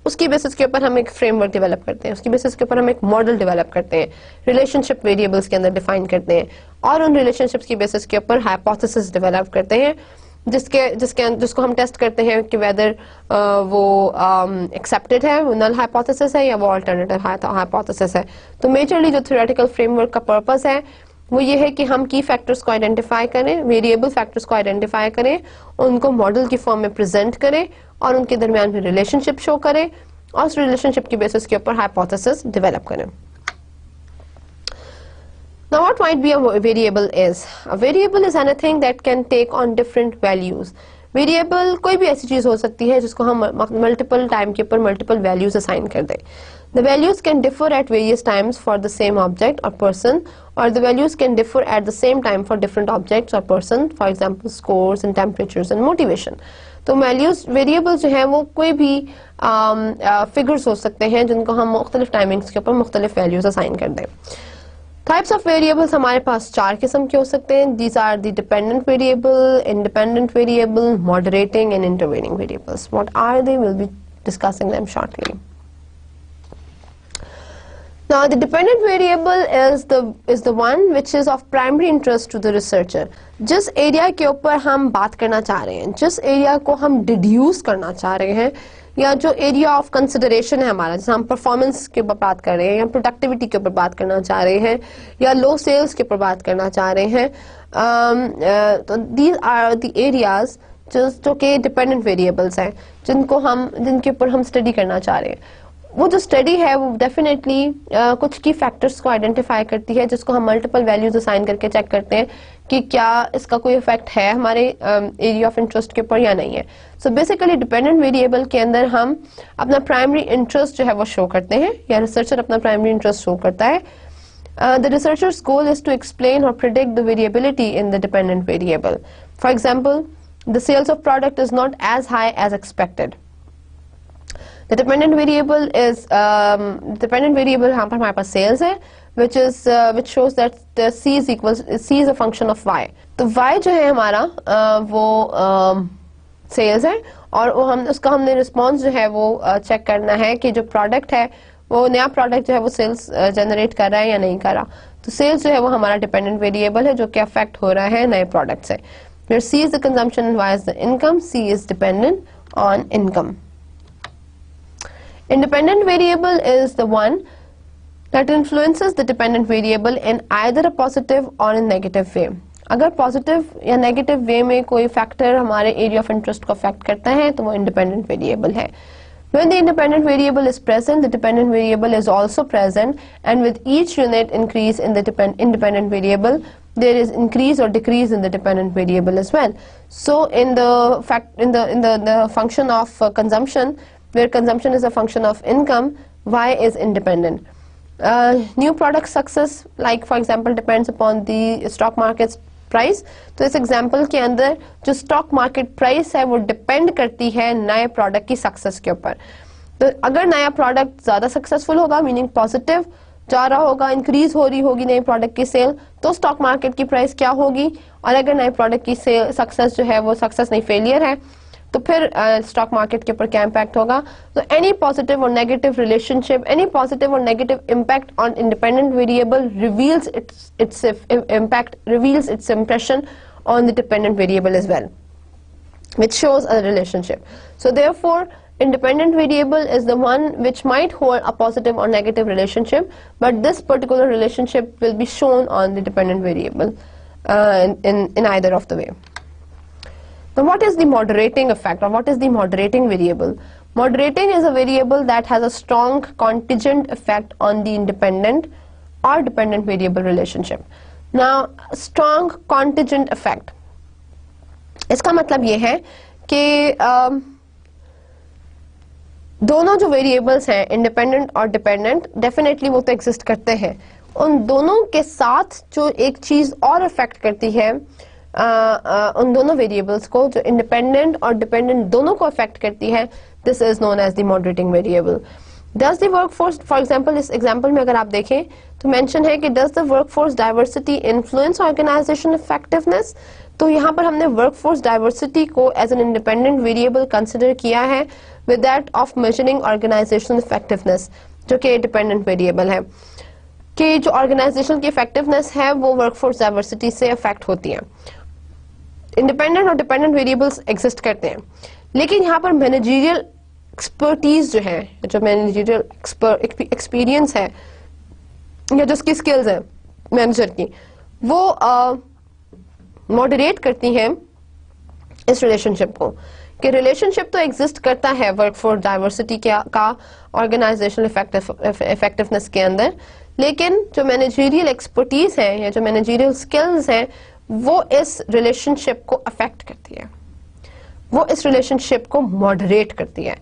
उसकी बेसिस के ऊपर हम एक फ्रेमवर्क डेवलप करते हैं, उसकी बेसिस के ऊपर हम एक मॉडल डेवलप करते हैं, रिलेशनशिप वेरिएबल्स के अंदर डिफाइन करते हैं, और उन रिलेशनशिप्स की बेसिस के ऊपर हाइपोथेसिस डेवलप करते हैं, जिसको हम टेस्ट करते हैं कि वेदर वो एक्सेप्टेड है, वो नल हाइपोथेसिस है, या वो अल्टरनेटिव हाइपोथेसिस है। तो मेजरली जो थ्योरेटिकल फ्रेमवर्क का पर्पस है वो ये है कि हम की फैक्टर्स को आइडेंटिफाई करें, वेरिएबल फैक्टर्स को आइडेंटिफाई करें, उनको मॉडल की फॉर्म में प्रेजेंट करें और उनके दरमियान भी रिलेशनशिप शो करें और उस रिलेशनशिप की बेसिस के ऊपर हाइपोथेसिस डेवलप करें। Now what might be a variable is? A variable is anything that can take on different values. Variable कोई भी ऐसी चीज हो सकती है जिसको हम multiple time के ऊपर multiple values assign कर दें। The values can differ at various times for the same object or person, or the values can differ at the same time for different objects or person, for example scores and temperatures and motivation. तो values variables जो है वो कोई भी figures हो सकते हैं जिनको हम मुख्तलिफ timings के ऊपर मुख्तलिफ values assign कर दें। Types of variables हमारे पास 4 किस्म के हो सकते हैं। These are the dependent variable, independent variable, moderating and intervening variables. What are they? We'll be discussing them shortly. Now the dependent variable is the one which is of primary interest to the researcher. जिस area के ऊपर हम बात करना चाह रहे हैं, जिस एरिया को हम डिड्यूस करना चाह रहे हैं, या जो एरिया ऑफ कंसिडरेशन है हमारा, जैसे हम परफॉर्मेंस के ऊपर बात कर रहे हैं या प्रोडक्टिविटी के ऊपर बात करना चाह रहे हैं या लो सेल्स के ऊपर बात करना चाह रहे हैं, तो दीज आर द एरियाज जो कि डिपेंडेंट वेरिएबल्स हैं जिनके ऊपर हम स्टडी करना चाह रहे हैं। वो जो स्टडी है वो डेफिनेटली कुछ की फैक्टर्स को आइडेंटिफाई करती है जिसको हम मल्टीपल वैल्यूज असाइन करके चेक करते हैं कि क्या इसका कोई इफेक्ट है हमारे एरिया ऑफ इंटरेस्ट के ऊपर या नहीं है। सो बेसिकली डिपेंडेंट वेरिएबल के अंदर हम अपना प्राइमरी इंटरेस्ट जो है वो शो करते हैं, या रिसर्चर अपना प्राइमरी इंटरेस्ट शो करता है। The researcher's goal is to explain or predict the variability in the dependent variable. For example, the sales of product is not as high as expected. The dependent variable is यहाँ पर हमारे पास sales है, which shows that the C is a function of Y. तो Y जो है हमारा वो sales है, और वो हमने रिस्पॉन्स जो है वो चेक करना है कि जो प्रोडक्ट है वो नया प्रोडक्ट जो है वो सेल्स जनरेट कर रहा है या नहीं कर रहा। तो सेल्स जो है वो हमारा डिपेंडेंट वेरिएबल है जो कि अफेक्ट हो रहा है नए प्रोडक्ट से। Where C is the consumption and Y is the income, C is dependent on income. Independent variable is the one that influences the dependent variable in either a positive or in negative way. अगर positive या negative way में कोई factor हमारे area of interest को affect करता है तो वो इंडिपेंडेंट वेरिएबल है। When the independent variable is present, the dependent variable is also present, and with each unit increase in the independent variable, there is increase or decrease in the dependent variable as well. So in the function of consumption, where consumption is a function of income, Y is independent. New product success, like for example, depends upon the stock market's price. तो इस example के अंदर जो stock market price है वो depend करती है नए प्रोडक्ट की सक्सेस के ऊपर। तो अगर नया प्रोडक्ट ज्यादा सक्सेसफुल होगा, मीनिंग पॉजिटिव जा रहा होगा, इंक्रीज हो रही होगी नए प्रोडक्ट की सेल, तो स्टॉक मार्केट की प्राइस क्या होगी। और अगर नए प्रोडक्ट की सेल सक्सेस जो है वो सक्सेस नहीं फेलियर है तो फिर स्टॉक मार्केट के ऊपर क्या इम्पैक्ट होगा। तो एनी पॉजिटिव और नेगेटिव रिलेशनशिप, एनी पॉजिटिव और negative impact on independent variable reveals its impact, reveals its impression on the dependent variable as well, which shows a relationship. So therefore independent variable is the one which might hold a positive or negative relationship, but this particular relationship will be shown on the dependent variable in either of the way. Now what is the moderating effect, or what is the moderating variable? Moderating is a variable that has a strong contingent effect on the independent or dependent variable relationship. Now strong contingent effect, इसका मतलब ये है कि दोनों जो variables हैं independent और dependent, definitely वो तो एग्जिस्ट करते हैं, उन दोनों के साथ जो एक चीज और अफेक्ट करती है उन दोनों वेरिएबल्स को, जो इंडिपेंडेंट और डिपेंडेंट दोनों को अफेक्ट करती है, this is known as the moderating variable. Does the workforce, for example इस एग्जांपल में अगर आप देखें तो मेंशन है कि does the workforce diversity influence organization effectiveness. तो यहाँ पर हमने वर्कफोर्स डाइवर्सिटी को as an independent variable consider किया है, with that of measuring organizational effectiveness, जो कि डिपेंडेंट वेरिएबल है कि जो ऑर्गेनाइजेशन की इफेक्टिवनेस है वो वर्कफोर्स डाइवर्सिटी से अफेक्ट होती है। इंडिपेंडेंट और डिपेंडेंट वेरिएबल्स एग्जिस्ट करते हैं, लेकिन यहाँ पर मैनेजरियल एक्सपर्टीज जो है, जो मैनेजरियल एक्सपीरियंस है या जो उसकी स्किल्स है मैनेजर की, वो मॉडरेट करती हैं इस रिलेशनशिप को, कि रिलेशनशिप तो एग्जिस्ट करता है वर्कफोर्स डाइवर्सिटी का ऑर्गेनाइजेशनल इफेक्टिवनेस के अंदर, लेकिन जो मैनेजरियल एक्सपर्टीज है या जो मैनेजरियल स्किल्स हैं वो इस रिलेशनशिप को अफेक्ट करती है, वो इस रिलेशनशिप को मॉडरेट करती है।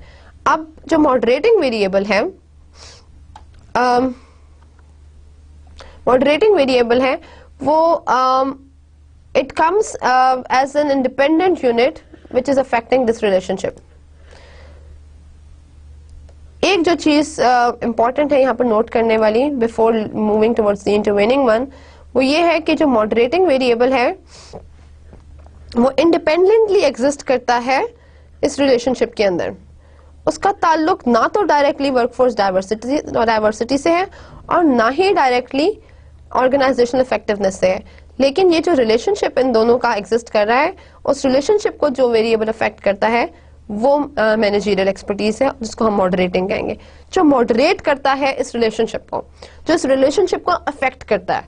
अब जो मॉडरेटिंग वेरिएबल है, मॉडरेटिंग वेरिएबल है वो it comes as an independent unit which is affecting this relationship. एक जो चीज important है यहाँ पर नोट करने वाली before moving towards the intervening one, वो ये है कि जो moderating variable है वो independently exist करता है इस relationship के अंदर। उसका ताल्लुक ना तो डायरेक्टली वर्कफोर्स डाइवर्सिटी से है और ना ही डायरेक्टली ऑर्गेनाइजेशनल इफेक्टिवनेस से है, लेकिन ये जो रिलेशनशिप इन दोनों का एग्जिस्ट कर रहा है, उस रिलेशनशिप को जो वेरिएबल अफेक्ट करता है वो मैनेजरियल एक्सपर्टीज है, जिसको हम मॉडरेटिंग कहेंगे। जो मॉडरेट करता है इस रिलेशनशिप को, जो इस रिलेशनशिप को अफेक्ट करता है,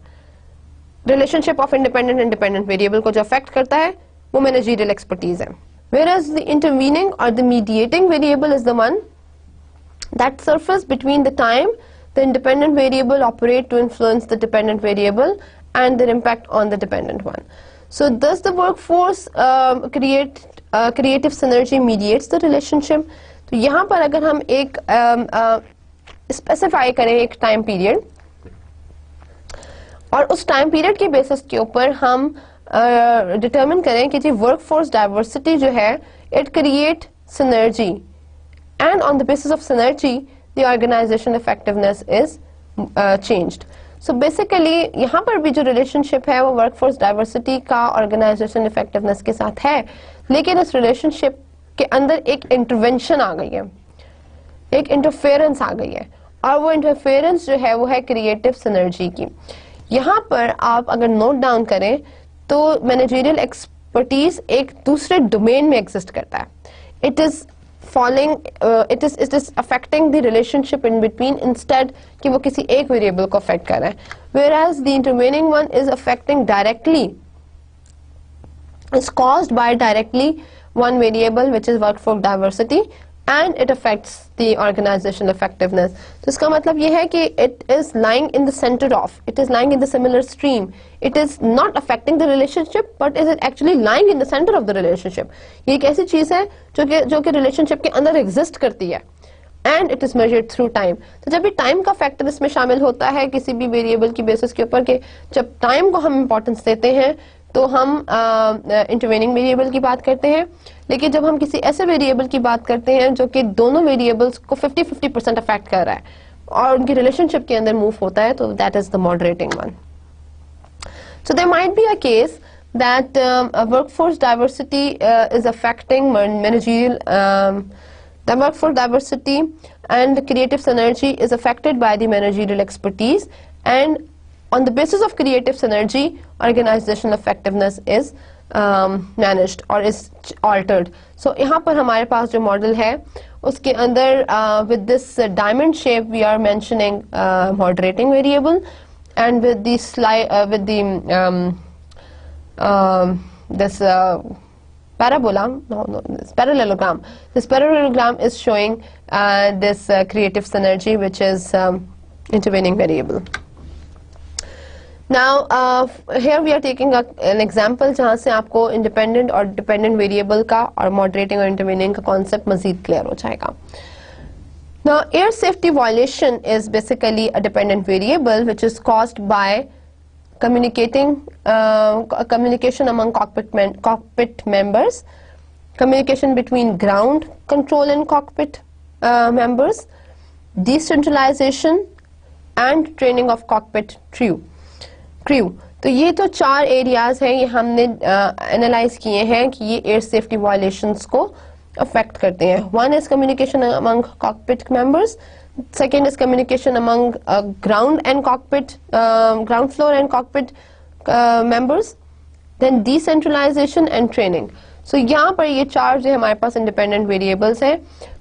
relationship of independent independent variable को जो अफेक्ट करता है वो मैनेजरियल एक्सपर्टीज है। Whereas the intervening or the mediating variable is the one that surfaces between the time the independent variable operate to influence the dependent variable and their impact on the dependent one. So thus the workforce creative synergy mediates the relationship. तो यहाँ पर अगर हम एक specify करें एक time period और उस टाइम पीरियड के बेसिस के ऊपर हम डिटरमिन करें कि जी वर्कफोर्स डाइवर्सिटी जो है it create synergy and on the basis of synergy the organization effectiveness is changed. So basically यहाँ पर भी जो रिलेशनशिप है वो वर्कफोर्स डाइवर्सिटी का ऑर्गेनाइजेशन इफेक्टिवनेस के साथ है, लेकिन इस रिलेशनशिप के अंदर एक इंटरवेंशन आ गई है, एक इंटरफेरेंस आ गई है, और वो इंटरफेरेंस जो है वो है क्रिएटिव सिनर्जी की। यहाँ पर आप अगर नोट डाउन करें तो मैनेजरियल एक्सपर्टीज एक दूसरे डोमेन में एग्जिस्ट करता है। It is following it is affecting the relationship in between instead कि वो किसी एक वेरिएबल को अफेक्ट कर रहा है, whereas the intervening one is affecting directly, is caused by directly one variable which is workforce diversity and it affects the organizational effectiveness. तो इसका मतलब ये है कि it is lying in the center of, it is lying in the similar stream, it is not affecting the relationship but is it actually lying in the center of the relationship. ये एक ऐसी चीज है जो कि relationship के अंदर exist करती है and it is measured through time. तो जब भी time का factor इसमें शामिल होता है किसी भी variable की basis के ऊपर के जब time को हम importance देते हैं तो हम इंटरवेनिंग वेरिएबल की बात करते हैं, लेकिन जब हम किसी ऐसे वेरिएबल की बात करते हैं जो कि दोनों वेरिएबल्स को 50-50% अफेक्ट कर रहा है और उनकी रिलेशनशिप के अंदर मूव होता है, तो that is the moderating one. So there might be a case that workforce diversity is affecting managerial the workforce diversity and creative synergy is affected by the managerial expertise, and on the basis of creative synergy organizational effectiveness is managed or is altered. So यहाँ पर हमारे पास जो model है उसके अंदर with this diamond shape we are mentioning moderating variable, and with the slide with the this parabola, this parallelogram. This parallelogram is showing this creative synergy, which is intervening variable. Now here we are taking an example जहाँ से आपको independent और dependent variable का और moderating और intervening का concept मज़ीद clear हो जाएगा. Now air safety violation is basically a dependent variable which is caused by communication among cockpit members, communication between ground control and cockpit members, decentralization and training of cockpit crew. तो ये तो चार areas हैं, ये हमने analyse किए हैं कि ये एयर सेफ्टी वायलेशंस को अफेक्ट करते हैं. One is communication among cockpit members. Second is communication among ground and cockpit, ground floor and cockpit members. Then decentralization and training. So यहाँ पर ये चार जो हमारे पास independent variables हैं,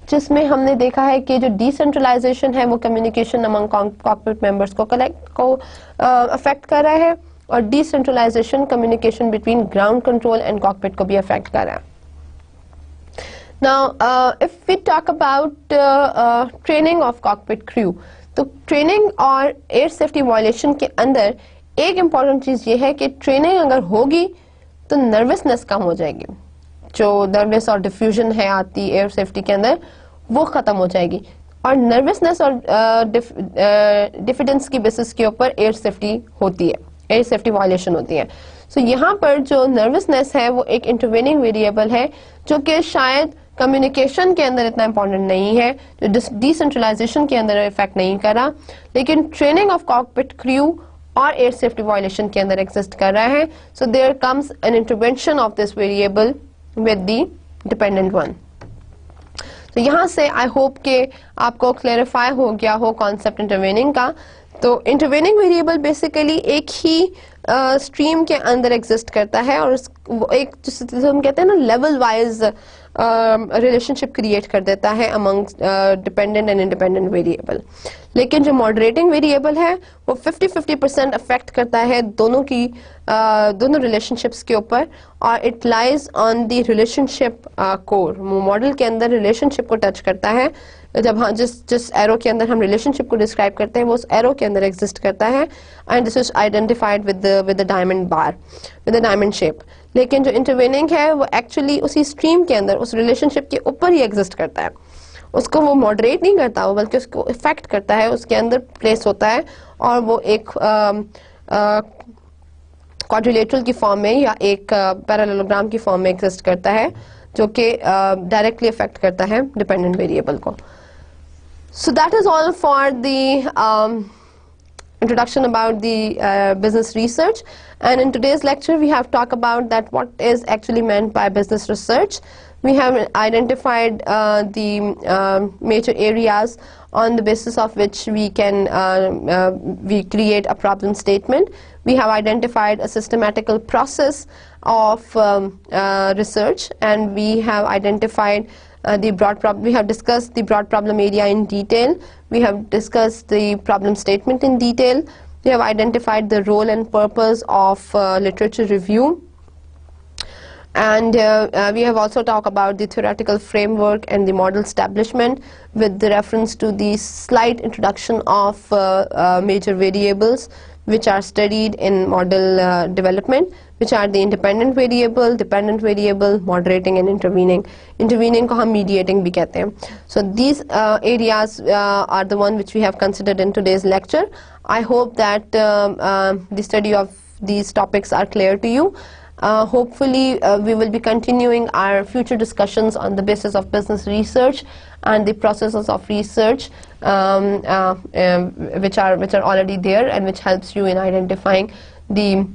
जिसमें हमने देखा है कि जो decentralization है वो communication among cockpit members को affect कर रहा है, और decentralization communication between ground control and cockpit को भी affect कर रहा है. Now, if we talk about training of cockpit crew, तो training और air safety violation के अंदर एक important चीज़ ये है कि training अगर होगी तो nervousness कम हो जाएगी. जो nervous और diffusion है आती air safety के अंदर वो ख़त्म हो जाएगी, और nervousness और diffidence की basis के ऊपर air safety होती है, air safety violation होती है. So यहाँ पर जो nervousness है वो एक intervening variable है जो कि शायद कम्युनिकेशन के अंदर इतना इंपॉर्टेंट नहीं है, जो डिसेंट्रलाइजेशन के अंदर इफेक्ट नहीं कर रहा, लेकिन ट्रेनिंग ऑफ कॉकपिट क्रू और एयर सेफ्टी वायलेशन के अंदर एग्जिस्ट कर रहा है. So there comes an intervention of this variable with the dependent one. तो यहाँ से आई होप के आपको क्लैरिफाई हो गया हो कॉन्सेप्ट इंटरवेनिंग का. तो इंटरवेनिंग वेरिएबल बेसिकली एक ही स्ट्रीम के अंदर एग्जिस्ट करता है, और एक जिसे हम कहते हैं ना लेवल वाइज रिलेशनशिप क्रिएट कर देता है among dependent and independent variable. लेकिन जो मॉडरेटिंग वेरिएबल है वो 50-50% अफेक्ट करता है दोनों रिलेशनशिप्स के ऊपर, और it lies on the relationship core. Model के अंदर रिलेशनशिप को टच करता है. जब हाँ जिस एरो के अंदर हम रिलेशनशिप को डिस्क्राइब करते हैं वो उस एरो के अंदर एग्जिस्ट करता है, and this is identified with the diamond bar, with the diamond shape. लेकिन जो इंटरवेनिंग है वो एक्चुअली उसी स्ट्रीम के अंदर उस रिलेशनशिप के ऊपर ही एग्जिस्ट करता है. उसको वो मॉडरेट नहीं करता, वो बल्कि उसको इफेक्ट करता है, उसके अंदर प्लेस होता है, और वो एक क्वाड्रिलेटरल की फॉर्म में या एक पैरेललोग्राम की फॉर्म में एग्जिस्ट करता है, जो कि डायरेक्टली इफेक्ट करता है डिपेंडेंट वेरिएबल को. So that is all for the introduction about the business research, and in today's lecture we have talked about that what is actually meant by business research. We have identified the major areas on the basis of which we can we create a problem statement. We have identified a systematical process of research, and we have identified we have discussed the broad problem area in detail. We have discussed the problem statement in detail. We have identified the role and purpose of literature review. And we have also talked about the theoretical framework and the model establishment with the reference to the slight introduction of major variables which are studied in model development, which are the independent variable, dependent variable, moderating and intervening. Intervening को हम mediating भी कहते हैं. So these areas are the one which we have considered in today's lecture. I hope that the study of these topics are clear to you. Hopefully we will be continuing our future discussions on the basis of business research and the processes of research which are already there and which helps you in identifying the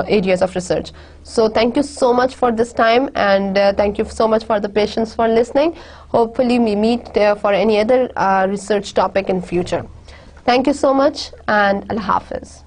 areas of research. So thank you so much for this time, and thank you so much for the patience for listening. Hopefully we meet for any other research topic in future. Thank you so much, and Allah Hafiz.